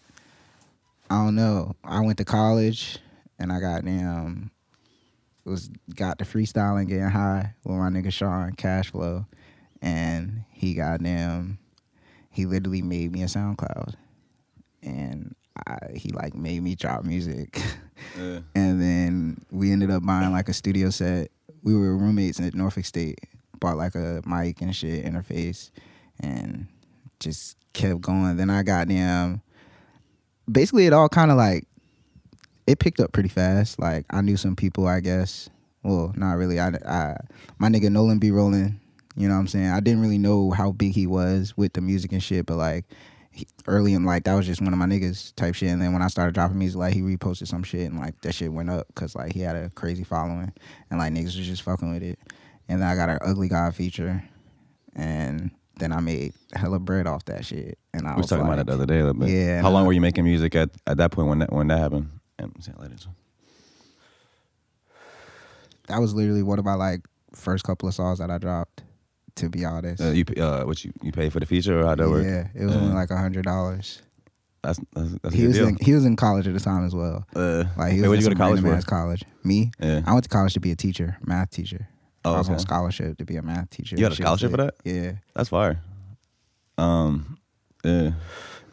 I don't know. I went to college and I got the freestyling, getting high with my nigga Sean Cashflow, and he literally made me a SoundCloud, and he like made me drop music. Yeah. And then we ended up buying like a studio set. We were roommates at Norfolk State, bought like a mic and shit, interface, and just kept going. Then I got basically it all kind of like, it picked up pretty fast. Like I knew some people, I guess. Well, not really. My nigga Nolan B. Rollin', you know what I'm saying? I didn't really know how big he was with the music and shit, but like early in like that was just one of my niggas type shit. And then when I started dropping music, like he reposted some shit and like that shit went up because like he had a crazy following and like niggas was just fucking with it. And then I got an Ugly God feature, and then I made hella bread off that shit. And I We was talking about it the other day a little bit. Yeah. How long were you making music at that point when that happened? That was literally one of my like first couple of songs that I dropped, to be honest. You paid for the feature or how that work? Yeah, it was only like $100. That's a He good was deal. he was in college at the time as well. Like he was where'd in you go to some college random for? ass college. Me? Yeah. I went to college to be a teacher, math teacher. Oh, I was on okay. scholarship to be a math teacher. You had a Shit was scholarship for lit. that? Yeah. That's fire. Yeah.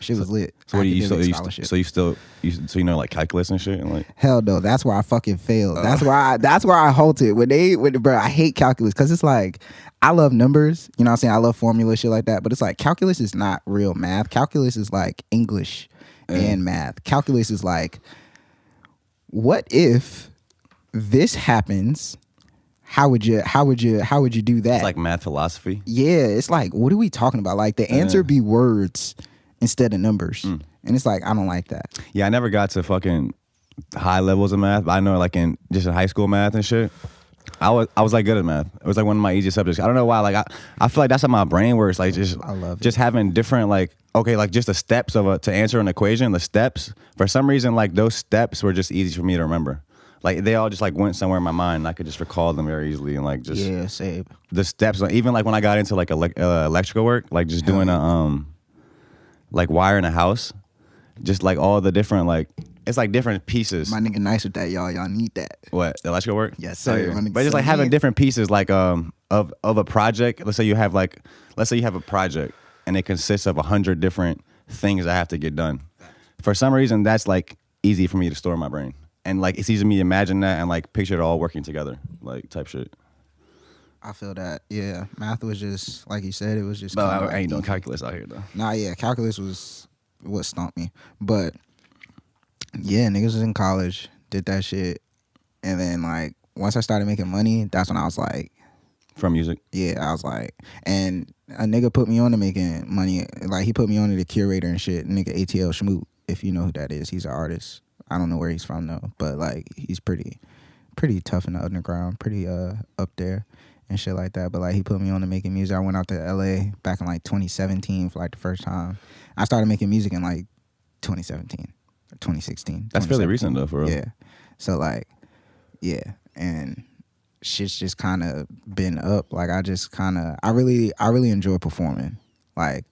Shit was lit. So what do you Academic so scholarship. you know like calculus and shit and like Hell no, that's where I fucking failed. That's where I halted. Bro, I hate calculus because it's like, I love numbers, you know what I'm saying? I love formula, shit like that, but it's like calculus is not real math. Calculus is like English and math. Calculus is like, what if this happens? How would you do that? it's like math philosophy. Yeah, it's like, what are we talking about? Like the answer be words instead of numbers. And it's like, I don't like that. Yeah, I never got to fucking high levels of math, but I know like in high school math and shit, I was like good at math. It was like one of my easiest subjects. I don't know why. Like I feel like that's how my brain works. Like I love it. just having different like just the steps to answer an equation. The steps for some reason like those steps were just easy for me to remember. Like they all just like went somewhere in my mind. And I could just recall them very easily and like just same. the steps. Even like when I got into like electrical work, like just doing like wiring a house, just like all the different like. It's like different pieces. My nigga nice with that, y'all. Y'all need that. What, the electrical work? Yes, sir. Oh, yeah. But just like having different pieces, like of a project. Let's say you have a project and it consists of 100 different things that have to get done. For some reason, that's like easy for me to store in my brain, and like it's easy for me to imagine that and like picture it all working together, like type shit. I feel that. Yeah, math was just like you said. It was just. But I ain't doing calculus out here though. Nah, yeah, calculus was what stumped me, but. Yeah, niggas was in college, did that shit, and then like once I started making money, that's when I was like, from music. Yeah, I was like, and a nigga put me on to making money. Like he put me on to the curator and shit. Nigga ATL Schmoot, if you know who that is, he's an artist. I don't know where he's from though, but like he's pretty tough in the underground, pretty up there and shit like that. But like he put me on to making music. I went out to LA back in like 2017 for like the first time. I started making music in like 2017. 2016. That's fairly recent though, for real. Yeah. So like, yeah, and shit's just kind of been up. Like I really enjoy performing. Like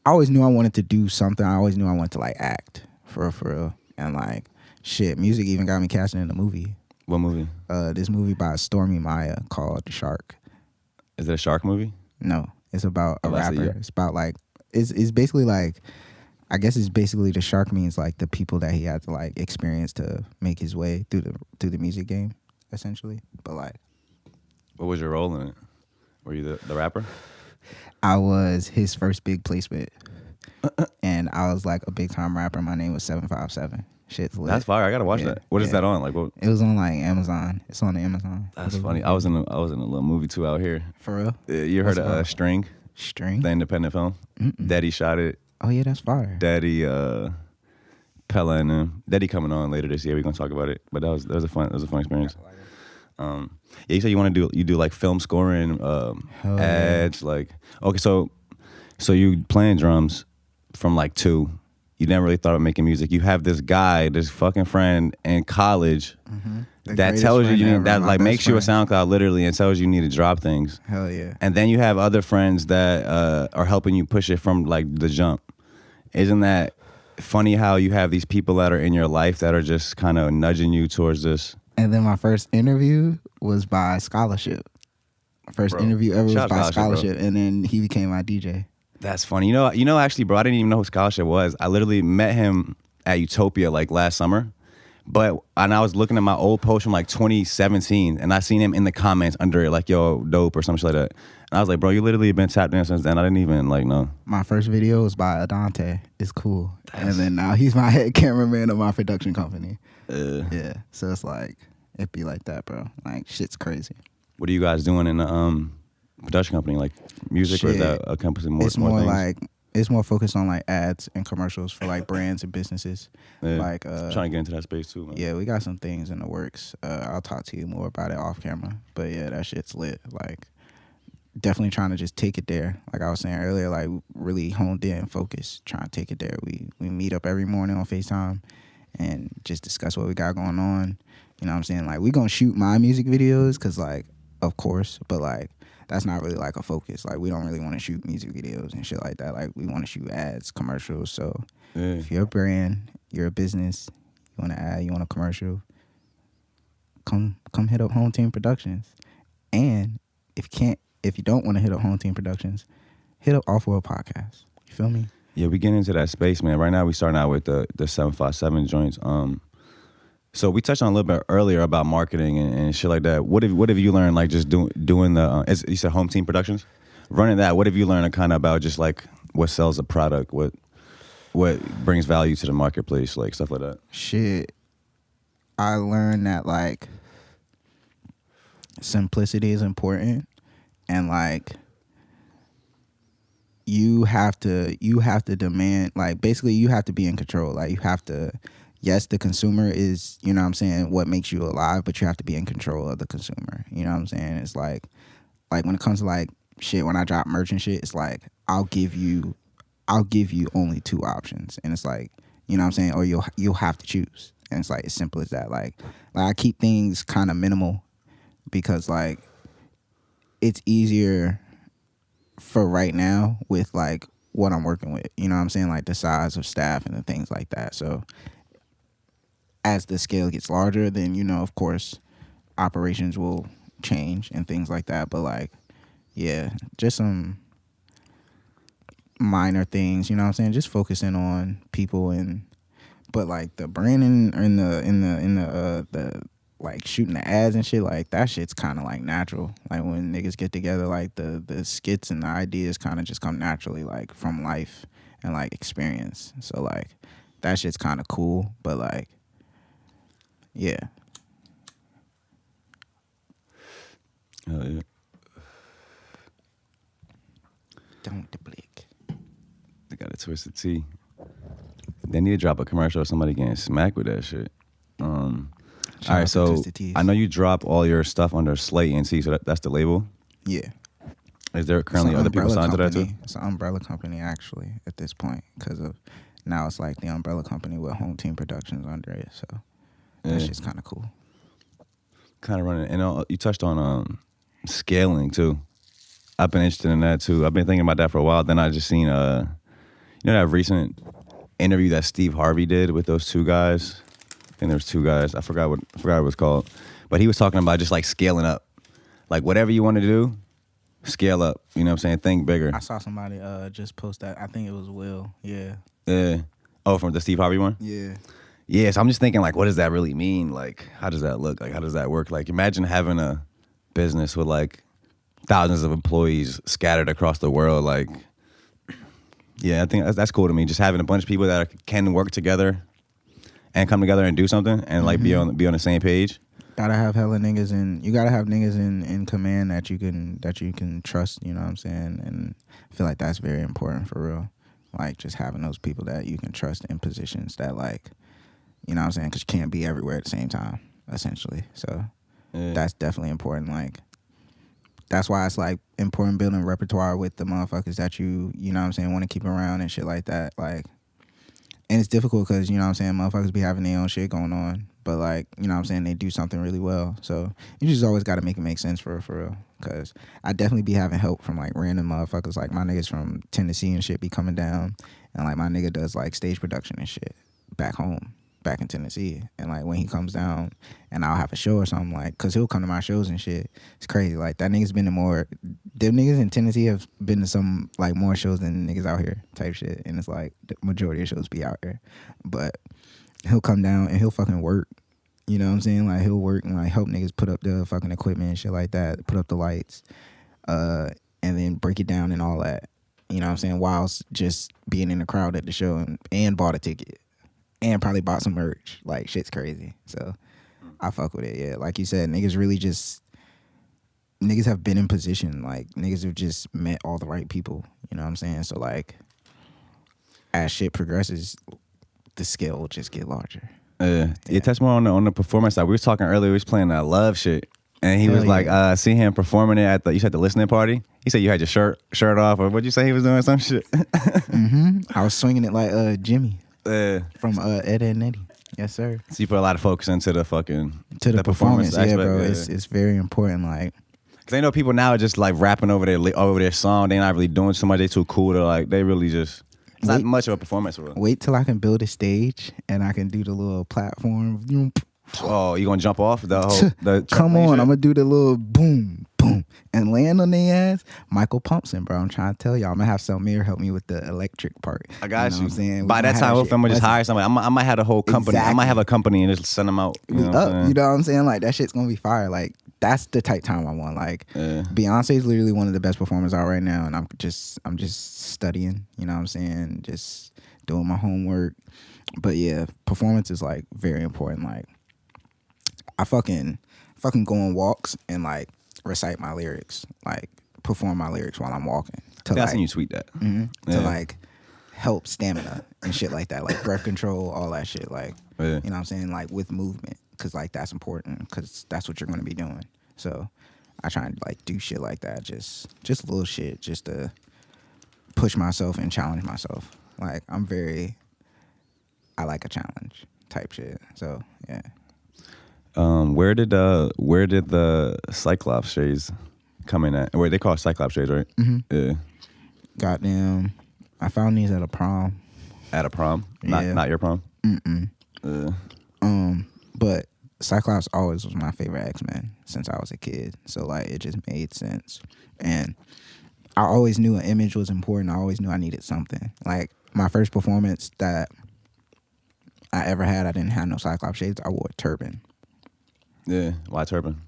I always knew I wanted to do something. I always knew I wanted to like act for real. And like shit, music even got me casting in a movie. What movie? This movie by Stormy Maya called The Shark. Is it a shark movie? No, it's about a rapper. Yeah. It's about like it's basically like. I guess it's basically the shark means like the people that he had to like experience to make his way through the music game, essentially. But like, what was your role in it? Were you the rapper? I was his first big placement, and I was like a big time rapper. My name was 757. Shit's lit. That's fire. I gotta watch that. What is that on? Like what? It was on like Amazon. It's on the Amazon. That's funny. I was in a little movie too out here. For real? You heard of String? String? The independent film. Daddy shot it. Oh yeah, that's fire. Daddy, Pella and them. Daddy coming on later this year. We're gonna talk about it. But that was a fun experience. Yeah, you said you do like film scoring, ads, like okay, so you playing drums from like 2. You never really thought of making music. You have this guy, this fucking friend in college that tells you that like makes you a SoundCloud literally and tells you need to drop things. Hell yeah. And then you have other friends that are helping you push it from like the jump. Isn't that funny how you have these people that are in your life that are just kind of nudging you towards this? And then my first interview was by scholarship. First interview ever was by scholarship, and then he became my DJ. That's funny. You know, actually, bro, I didn't even know who Scholarship was. I literally met him at Utopia like last summer. And I was looking at my old post from like 2017, and I seen him in the comments under it, like, yo, dope or some shit like that. And I was like, bro, you literally been tapped in since then. I didn't even like know. My first video was by Adante. It's cool. And then now he's my head cameraman of my production company. Yeah. So it's like, it be like that, bro. Like, shit's crazy. What are you guys doing in the production company? Like music, or is that encompassing more? It's more things? like it's more focused on like ads and commercials for like brands and businesses. Yeah. Like I'm trying to get into that space too, man. Yeah, we got some things in the works. I'll talk to you more about it off camera. But yeah, that shit's lit. Like definitely trying to just take it there. Like I was saying earlier, like really honed in, focused, trying to take it there. We meet up every morning on FaceTime and just discuss what we got going on. You know what I'm saying? Like we gonna shoot my music videos because like, of course, but like that's not really like a focus. Like we don't really want to shoot music videos and shit like that. Like we want to shoot ads, commercials. So if you're a brand, you're a business, you want to ad, you want a commercial, come hit up Home Team Productions. And if you don't want to hit up Home Team Productions, hit up Off-World Podcast. You feel me? Yeah, we getting into that space, man. Right now we starting out with the 757 joints. So we touched on a little bit earlier about marketing and shit like that. What have you learned, like just doing the, you said Home Team Productions? Running that, what have you learned kind of about just like what sells a product, what brings value to the marketplace, like stuff like that? Shit. I learned that like simplicity is important and like you have to demand, like basically you have to be in control. Like you have to yes, the consumer is, you know what I'm saying, what makes you alive, but you have to be in control of the consumer. You know what I'm saying? It's like when it comes to like shit, when I drop merch and shit, it's like I'll give you only two options, and it's like, you know what I'm saying, or you'll have to choose, and it's like as simple as that. Like I keep things kind of minimal because like it's easier for right now with like what I'm working with. You know what I'm saying, like the size of staff and the things like that. So as the scale gets larger, then, you know, of course, operations will change and things like that. But like, yeah, just some minor things, you know what I'm saying? Just focusing on people, but like the branding and the like shooting the ads and shit, like that shit's kind of like natural. Like when niggas get together, like the skits and the ideas kind of just come naturally, like from life and like experience. So like that shit's kind of cool, but like, yeah. Hell yeah. Don't the blick. They got a twisted tea. They need to drop a commercial of somebody getting smacked with that shit. All right, so I know you drop all your stuff under Slate and T, so that's the label? Yeah. Is there currently other people signed to that too? It's an umbrella company actually at this point, because of now it's like the umbrella company with Home Team Productions under it. So that's just kind of cool. Kind of running, and you touched on scaling too. I've been interested in that too. I've been thinking about that for a while. Then I just seen you know that recent interview that Steve Harvey did with those two guys. I think there was two guys. I forgot what it was called, but he was talking about just like scaling up, like whatever you want to do, scale up. You know what I'm saying? Think bigger. I saw somebody just post that. I think it was Will. Yeah. Yeah. Oh, from the Steve Harvey one? Yeah. Yeah. So I'm just thinking, like, what does that really mean? Like, how does that look? Like, how does that work? Like, imagine having a business with like thousands of employees scattered across the world. Like, yeah, I think that's cool to me. Just having a bunch of people that can work together and come together and do something and like be on the same page. Gotta have hella niggas you gotta have niggas in command that you can trust, you know what I'm saying? And I feel like that's very important for real. Like just having those people that you can trust in positions that like, you know what I'm saying? Because you can't be everywhere at the same time, essentially. So that's definitely important. Like that's why it's like important building repertoire with the motherfuckers that you know what I'm saying, want to keep around and shit like that. Like, and it's difficult because, you know what I'm saying, motherfuckers be having their own shit going on. But, like, you know what I'm saying, they do something really well. So you just always got to make it make sense for real. Because I definitely be having help from, like, random motherfuckers. Like, my niggas from Tennessee and shit be coming down. And, like, my nigga does, like, stage production and shit back home, back in Tennessee. And, like, when he comes down and I'll have a show or something, like, because he'll come to my shows and shit. It's crazy. Like, that nigga's been to more, them niggas in Tennessee have been to some, like, more shows than niggas out here type shit. And it's, like, the majority of shows be out here. But he'll come down and he'll fucking work. You know what I'm saying? Like, he'll work and, like, help niggas put up the fucking equipment and shit like that, put up the lights, and then break it down and all that. You know what I'm saying? Whilst just being in the crowd at the show and bought a ticket and probably bought some merch. Like, shit's crazy. So, I fuck with it, yeah. Like you said, niggas really just, niggas have been in position. Like, niggas have just met all the right people. You know what I'm saying? So, like, as shit progresses, the scale will just get larger. You touched more on the performance side. We was talking earlier. We was playing that love shit, and he was like, "See him performing it at you said the listening party." He said you had your shirt off, or what'd you say he was doing? Some shit. I was swinging it like Jimmy from Ed and Eddie. Yes, sir. So you put a lot of focus into the performance aspect, bro. Yeah. It's very important. Like, cause I know people now are just like rapping over their song. They're not really doing so much. They too cool to like. They really just. It's not much of a performance. Really. Wait till I can build a stage and I can do the little platform. Oh, you gonna jump off the whole? Come on, I'm gonna do the little boom, boom, and land on their ass. Michael Pumpson, bro. I'm trying to tell y'all. I'm gonna have Selmir help me with the electric part. I got you. Know what I'm saying? By that time, I'm gonna just hire somebody. I might have a whole company. Exactly. I might have a company and just send them out. You know what I'm saying? Like, that shit's gonna be fire. Like, that's the type time I want. Like, Beyonce's literally one of the best performers out right now, and I'm just studying. You know what I'm saying? Just doing my homework. But yeah, performance is like very important. Like, I fucking go on walks and like recite my lyrics, like perform my lyrics while I'm walking. I've seen you tweet that. To like help stamina and shit like that, like breath control, all that shit. Like, Yeah. you know what I'm saying? Like with movement, because like that's important, because that's what you're going to be doing. So I try and like do shit like that, just little shit, just to push myself and challenge myself. Like I like a challenge type shit. So yeah. Where did the Cyclops shades come in at? Wait, they call it Cyclops shades, right? Mm-hmm. Yeah. Goddamn, I found these at a prom. At a prom? Yeah. Not your prom? Mm-mm. But Cyclops always was my favorite X-Men since I was a kid. So like it just made sense. And I always knew an image was important. I always knew I needed something. Like my first performance that I ever had, I didn't have no Cyclops shades. I wore a turban. Yeah. Why turban?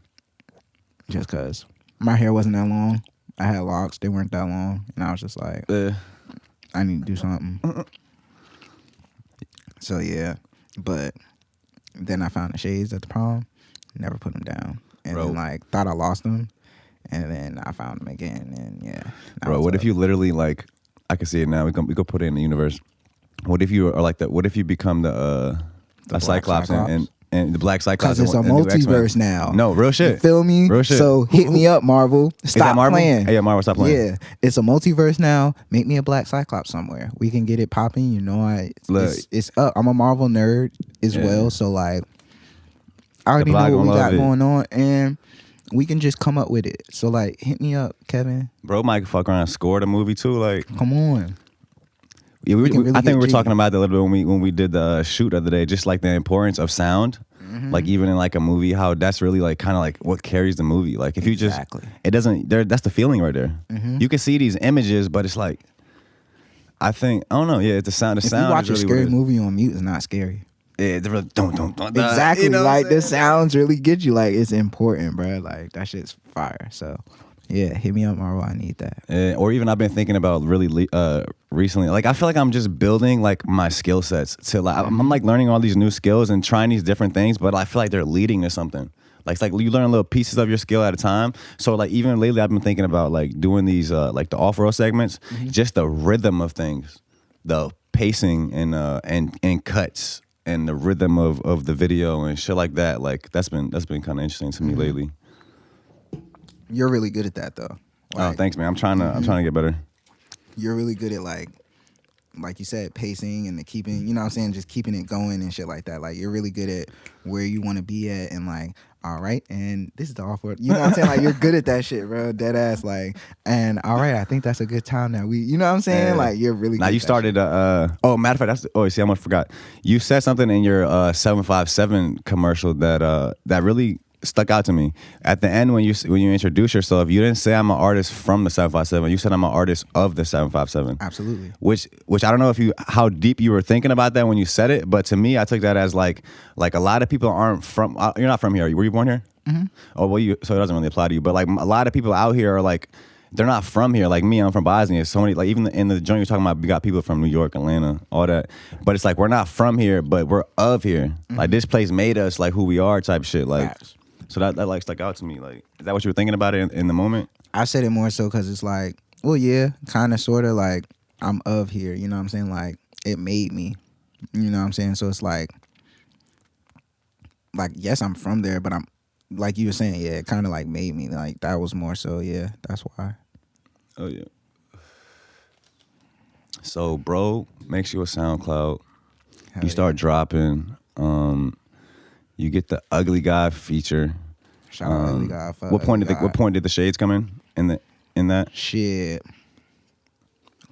Just because my hair wasn't that long. I had locks. They weren't that long. And I was just like, I need to do something. So yeah. But then I found the shades at the prom. Never put them down. And Bro. then like thought I lost them. And then I found them again. And yeah. Bro, what if you literally like, I can see it now. We go put it in the universe. What if you are like that? What if you become a Cyclops and the Black Cyclops? Because it's a multiverse now. No, real shit. You feel me? Real shit. So hit me up, Marvel. Stop Marvel? playing. Hey, yeah, Marvel, stop playing. Yeah, it's a multiverse now. Make me a Black Cyclops somewhere. We can get it popping. You know, it's up. I'm a Marvel nerd as well. So like, I already know what we got going on, and we can just come up with it. So like, hit me up, Kevin. Bro, might fuck around and score the movie too. Like, come on. Yeah, I think we were talking about that a little bit when we did the shoot the other day. Just like the importance of sound, like even in like a movie, how that's really like kind of like what carries the movie. Like if you just, it doesn't. That's the feeling right there. You can see these images, but it's like, I don't know. Yeah, it's the sound. The sound. If you watch really a scary movie on mute, it's not scary. Yeah, they really don't. Exactly. You know like the sounds really get you. Like it's important, bro. Like that shit's fire. So. Yeah, hit me up, Marvel. I need that. Or even I've been thinking about really recently. Like I feel like I'm just building like my skill sets to like I'm like learning all these new skills and trying these different things, but I feel like they're leading to something. Like it's like you learn little pieces of your skill at a time. So like even lately I've been thinking about like doing these like the off-road segments, just the rhythm of things, the pacing and cuts and the rhythm of the video and shit like that. Like that's been kind of interesting to me lately. You're really good at that though. Like, thanks, man. I'm trying to get better. You're really good at like you said, pacing and the keeping, you know what I'm saying, just keeping it going and shit like that. Like you're really good at where you want to be at and like, all right, and this is the offer. You know what I'm saying? Like you're good at that shit, bro. Dead ass. Like, and all right, I think that's a good time now. You know what I'm saying? Like you're really good. Now you started. Matter of fact, see, I almost forgot. You said something in your 757 commercial that really stuck out to me. At the end when you introduce yourself, you didn't say I'm an artist from the 757. You said I'm an artist of the 757. Absolutely. Which I don't know how deep you were thinking about that when you said it, but to me I took that as like a lot of people aren't from. You're not from here. Were you born here? Mm-hmm. Oh well, so it doesn't really apply to you. But like a lot of people out here are like, they're not from here. Like me, I'm from Bosnia. So many, like even in the joint you're talking about, we got people from New York, Atlanta, all that. But it's like we're not from here, but we're of here. Like this place made us like who we are, type shit. Like. Yes. So that like stuck out to me. Like, is that what you were thinking about it in the moment? I said it more so because it's like, well, yeah, kind of, sort of like I'm of here. You know what I'm saying? Like it made me. You know what I'm saying? So it's like yes, I'm from there, but I'm like you were saying, yeah, it kind of like made me. Like that was more so, yeah, that's why. Oh yeah. So, bro, makes you a SoundCloud. Hell you start dropping. You get the Ugly Guy feature. Shout out Ugly Guy. What point did the shades come in that? Shit.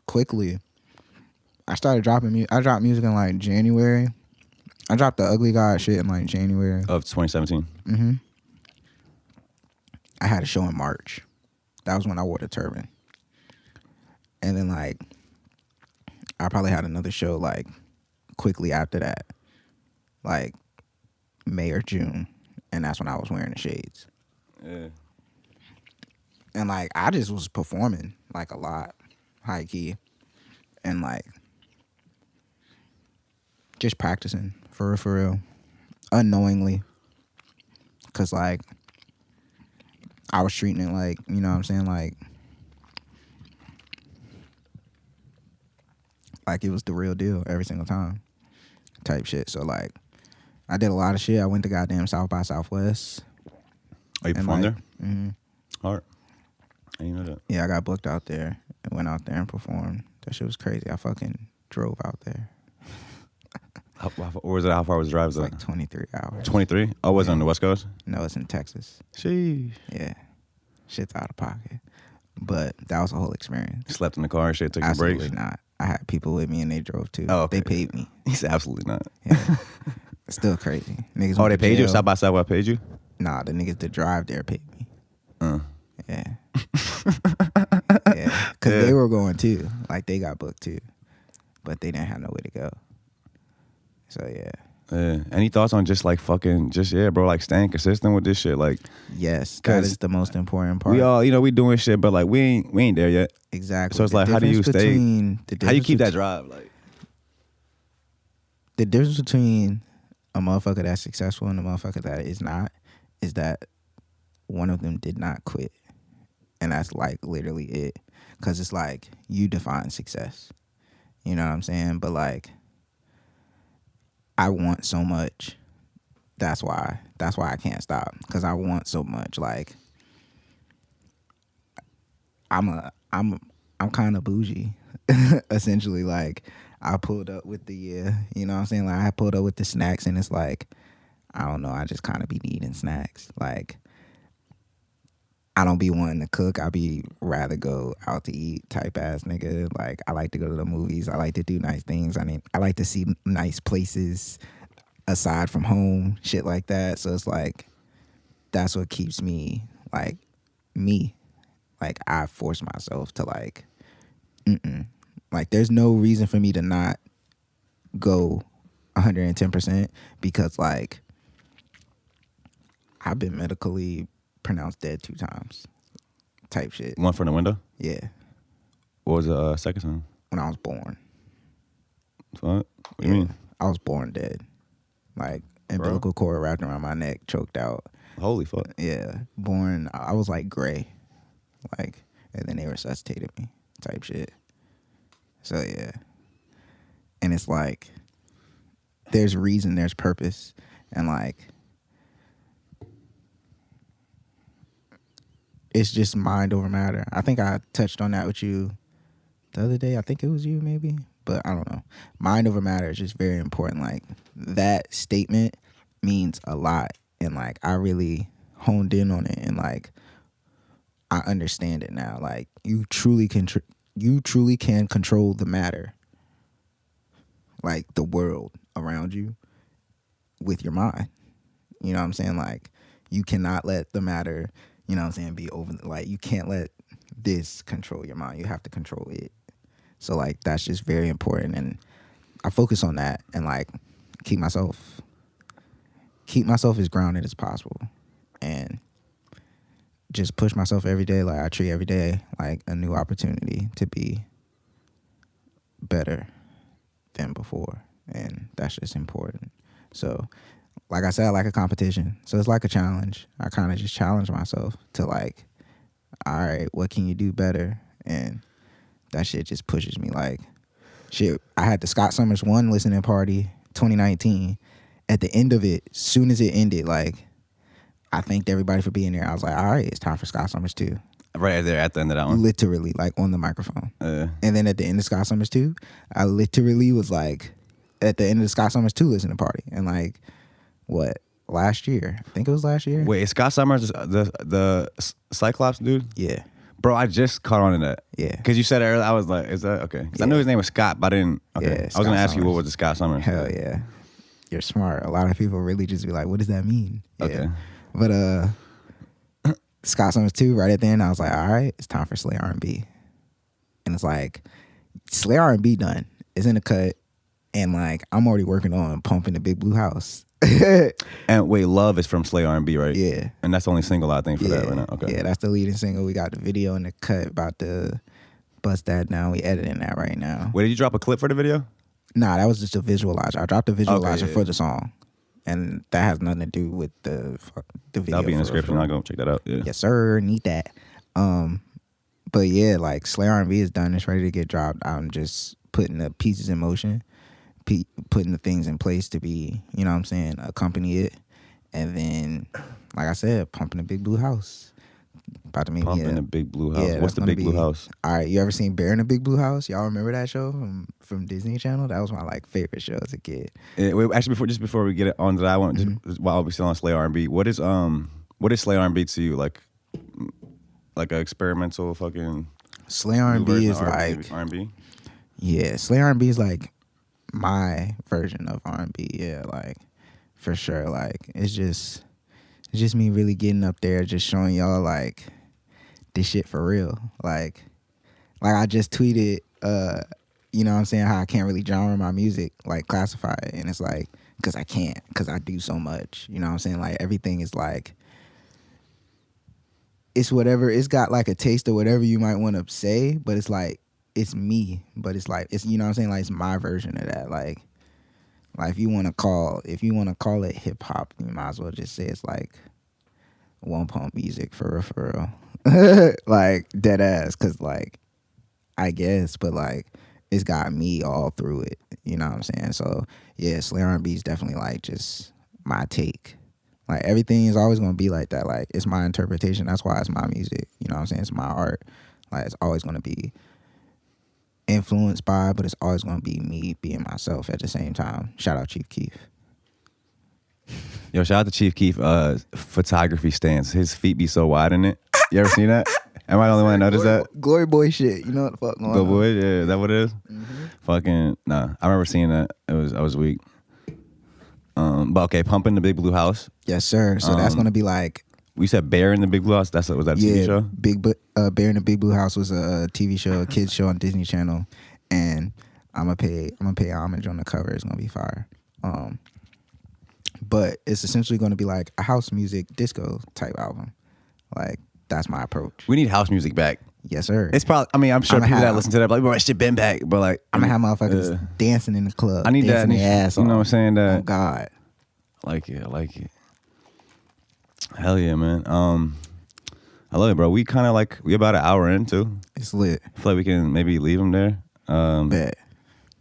Quickly. I started dropping I dropped music in like January. I dropped the Ugly Guy shit in like January of 2017. Mm-hmm. I had a show in March. That was when I wore the turban. And then like I probably had another show like quickly after that. Like May or June, and that's when I was wearing the shades. Yeah. And like I just was performing like a lot, high key, and like just practicing for real, unknowingly, cause like I was treating it like, you know what I'm saying, like like it was the real deal every single time type shit. So like I did a lot of shit. I went to goddamn South by Southwest. Oh, you performed there? Mm-hmm. Hard. I didn't know that. Yeah, I got booked out there and went out there and performed. That shit was crazy. I fucking drove out there. How far was the drive? It's like 23 hours. 23? Oh, was it on the West Coast? No, it's in Texas. Sheesh. Yeah. Shit's out of pocket. But that was a whole experience. Slept in the car and shit, took some Absolutely breaks? not. I had people with me and they drove too. Oh, okay. They paid me. He said absolutely not. Yeah. It's still crazy. Niggas Oh, went they to paid you? jail. South by Southwest paid you? Nah, the niggas that drive there paid me. Yeah. Yeah. Because they were going too. Like, they got booked too. But they didn't have nowhere to go. So, yeah. Any thoughts on just like fucking, bro, like staying consistent with this shit? Like, yes, that is the most important part. We all, we doing shit, but like we ain't there yet. Exactly. So it's like, how do you stay? How do you keep that drive? Like, the difference between a motherfucker that's successful and a motherfucker that is not is that one of them did not quit. And that's like literally it. Because it's like you define success. You know what I'm saying? But like, I want so much. That's why I can't stop. Because I want so much. Like, I'm kind of bougie. Essentially, like, I pulled up with the you know what I'm saying? Like, I pulled up with the snacks, and it's like, I don't know, I just kind of be needing snacks. Like, I don't be wanting to cook. I be rather go out to eat type ass nigga. Like, I like to go to the movies. I like to do nice things. I mean, I like to see nice places aside from home, shit like that. So it's like, that's what keeps me, like, me. Like, I force myself to like, like, there's no reason for me to not go 110% because like, I've been medically pronounced dead 2 times type shit. One from the window? Yeah. What was the second time? When I was born. What do you mean? I was born dead. Like, umbilical cord wrapped around my neck, choked out. Holy fuck. Yeah. Born, I was like gray. Like, and then they resuscitated me type shit. So yeah. And it's like, there's reason, there's purpose. And like, it's just mind over matter. I think I touched on that with you the other day. I think it was you maybe, but I don't know. Mind over matter is just very important. Like, that statement means a lot. And like, I really honed in on it and like, I understand it now. Like, you truly can control the matter. Like, the world around you with your mind. You know what I'm saying? Like, you cannot let the matter, you know what I'm saying, be over. Like, you can't let this control your mind. You have to control it. So like, that's just very important. And I focus on that and like keep myself as grounded as possible. And just push myself every day. Like, I treat every day like a new opportunity to be better than before. And that's just important. So like I said, I like a competition. So it's like a challenge. I kind of just challenge myself to like, all right, what can you do better? And that shit just pushes me. Like, shit, I had the Scott Summers 1 listening party 2019. At the end of it, soon as it ended, like, I thanked everybody for being there. I was like, all right, it's time for Scott Summers 2. Right there at the end of that one? Literally, like, on the microphone. And then at the end of Scott Summers 2, I literally was like, at the end of the Scott Summers 2 listening party. And like, what, last year? I think it was last year. Wait, is Scott Summers the Cyclops dude? Yeah. Bro, I just caught on to that. Yeah. Because you said it earlier, I was like, is that okay? Because I knew his name was Scott, but I didn't. Okay. Yeah, I was going to ask Scott you what Summers. was the Scott Summers. Hell yeah. You're smart. A lot of people really just be like, what does that mean? Yeah. Okay. But Scott Summers 2, right at the end, I was like, all right, it's time for Slay R&B. And it's like, Slay R&B done. It's in the cut. And like, I'm already working on Pumping the Big Blue House. And wait, Love is from Slay R&B, right? Yeah. And that's the only single I think for that right now. Okay. Yeah, that's the leading single. We got the video and the cut about to bust that down. We editing that right now. Wait, did you drop a clip for the video? Nah, that was just a visualizer. I dropped a visualizer yeah. for the song. And that has nothing to do with the video. That'll be in the description. I'll go check that out. Yeah. Yes, sir. Need that. But yeah, like, Slay R&B is done. It's ready to get dropped. I'm just putting the pieces in motion, putting the things in place to be, you know what I'm saying, accompany it. And then, like I said, pumping the big blue house. About to meet Pumping me the big blue house. What's the big blue house? All right, you ever seen Bear in the Big Blue House? Y'all remember that show from Disney Channel? That was my like favorite show as a kid. Wait, actually, before we get on to that one, just while we're still on Slay R&B, what is Slay R&B to you? Like an experimental fucking Slay R&B is like R&B. Yeah, Slay R&B is like my version of R&B. Yeah, like for sure. Like it's just me really getting up there, just showing y'all like this shit for real. Like I just tweeted, you know what I'm saying, how I can't really genre my music, like classify it. And it's like, because I can't, because I do so much. You know what I'm saying? Like everything is like, it's whatever, it's got like a taste of whatever you might want to say, but it's like, it's me. But it's like, it's, you know what I'm saying? Like it's my version of that. Like if you want to call it hip hop, you might as well just say it's like one pump music for real. Like dead ass, cause like I guess, but like it's got me all through it. You know what I'm saying? So yeah, Slay R&B is definitely like just my take. Like everything is always gonna be like that. Like it's my interpretation. That's why it's my music. You know what I'm saying? It's my art. Like it's always gonna be influenced by, but it's always gonna be me being myself at the same time. Shout out Chief Keef. Yo, shout out to Chief Keef. Photography stance. His feet be so wide in it. You ever seen that? Am I the only one that noticed that? Glory boy shit. You know what the fuck going on? The boy, yeah, is that what it is? Mm-hmm. Fucking nah. I remember seeing that. I was weak. But okay, Pumping the Big Blue House. Yes, sir. So that's gonna be like. We said Bear in the Big Blue House. Was that a TV show? Bear in the Big Blue House was a TV show, a kids show on Disney Channel, and I'm gonna pay homage on the cover. It's gonna be fire. But it's essentially gonna be like a house music disco type album. Like that's my approach. We need house music back. Yes, sir. It's probably. I mean, I'm sure people that listen to that like, bro, that shit been back. But like, I'm gonna have motherfuckers dancing in the club. I need that. Their ass you know off. what I'm saying? That. Oh God. I like it. Hell yeah, man. I love it, bro. We about an hour in too. It's lit. I feel like we can maybe leave them there. Bet.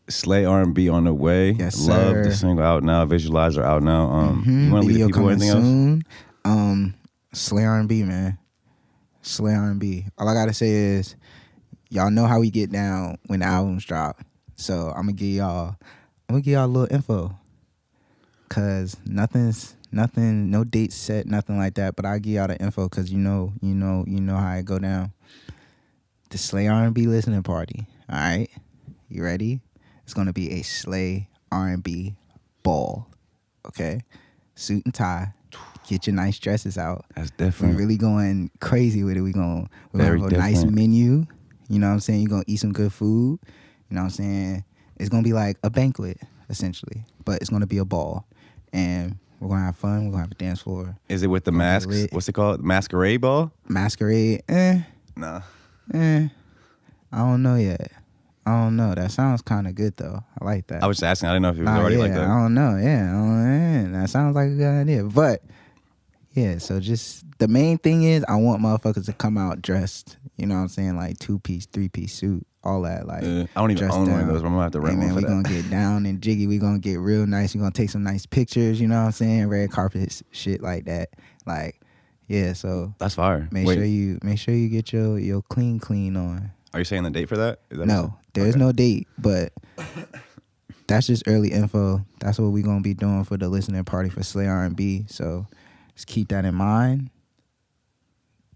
Slay R&B on the way. Yes, sir. Love the single out now. Visualizer out now. You want to leave the people anything soon. Else? Slay R&B, man. Slay R&B. All I gotta say is, y'all know how we get down when the albums drop. So I'm gonna give y'all a little info. Cause nothing, no dates set, nothing like that. But I'll give y'all the info because you know how it go down. The Slay R&B listening party. All right, you ready? It's gonna be a Slay R&B ball. Okay, suit and tie. Get your nice dresses out. That's different. We're really going crazy with it. We're gonna have a nice different. menu. You know what I'm saying? You're gonna eat some good food. You know what I'm saying? It's gonna be like a banquet essentially, but it's gonna be a ball. And we're gonna have fun. We're gonna have a dance floor. Is it with the masks? What's it called? Masquerade ball? Masquerade? Nah. I don't know yet. I don't know. That sounds kind of good though. I like that. I was just asking. I didn't know if it was already like that. I don't know. That sounds like a good idea. But yeah, so just the main thing is I want motherfuckers to come out dressed. You know what I'm saying? Like 2-piece, 3-piece suit. All that, like I don't even own one of those, but I'm gonna have to rent one for we that. Gonna get down and jiggy. We gonna get real nice. We gonna take some nice pictures. You know what I'm saying? Red carpet shit like that. Like, yeah. So that's fire. Make sure you get your clean on. Are you saying the date for that? No, there's no date, but that's just early info. That's what we gonna be doing for the listening party for Slay R&B. So just keep that in mind.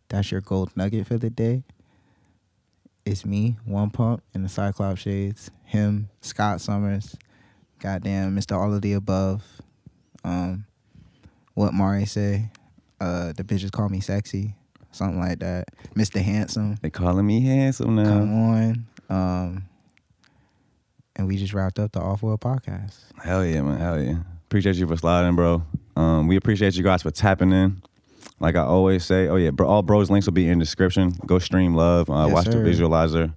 That's your gold nugget for the day. It's me, One Pump, in the Cyclops shades. Him, Scott Summers. Goddamn, Mr. All of the Above. What Mari say? The bitches call me sexy. Something like that. Mr. Handsome. They calling me handsome now. Come on. And we just wrapped up the Off-World podcast. Hell yeah, man. Hell yeah. Appreciate you for sliding, bro. We appreciate you guys for tapping in. Like I always say, oh yeah, all bros links will be in the description. Go stream Love. Watch the visualizer.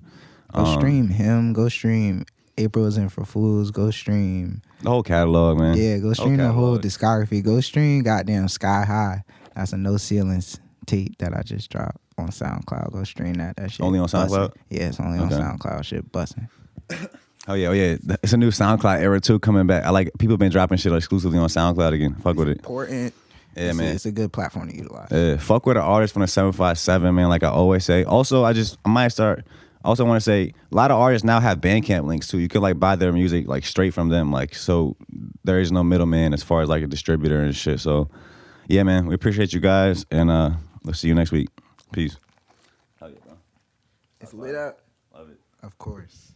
Go stream him. Go stream April is in for Fools. Go stream the whole catalog, man. Yeah, go stream the whole discography. Go stream goddamn Sky High. That's a No Ceilings tape that I just dropped on SoundCloud. Go stream that. That shit only on SoundCloud? Bussin'. Yeah, it's only on SoundCloud. Shit busting. Hell Oh yeah. It's a new SoundCloud era too coming back. I like people been dropping shit exclusively on SoundCloud again. Fuck with it. Important. Yeah, man. It's a good platform to utilize. Fuck with an artist from the 757, man. Like I always say. Also, I might start. Also, want to say a lot of artists now have Bandcamp links too. You can like buy their music like straight from them. Like so, there is no middleman as far as like a distributor and shit. So, yeah, man. We appreciate you guys, and we'll see you next week. Peace. Hell yeah, bro. It's lit up. Love it. Of course.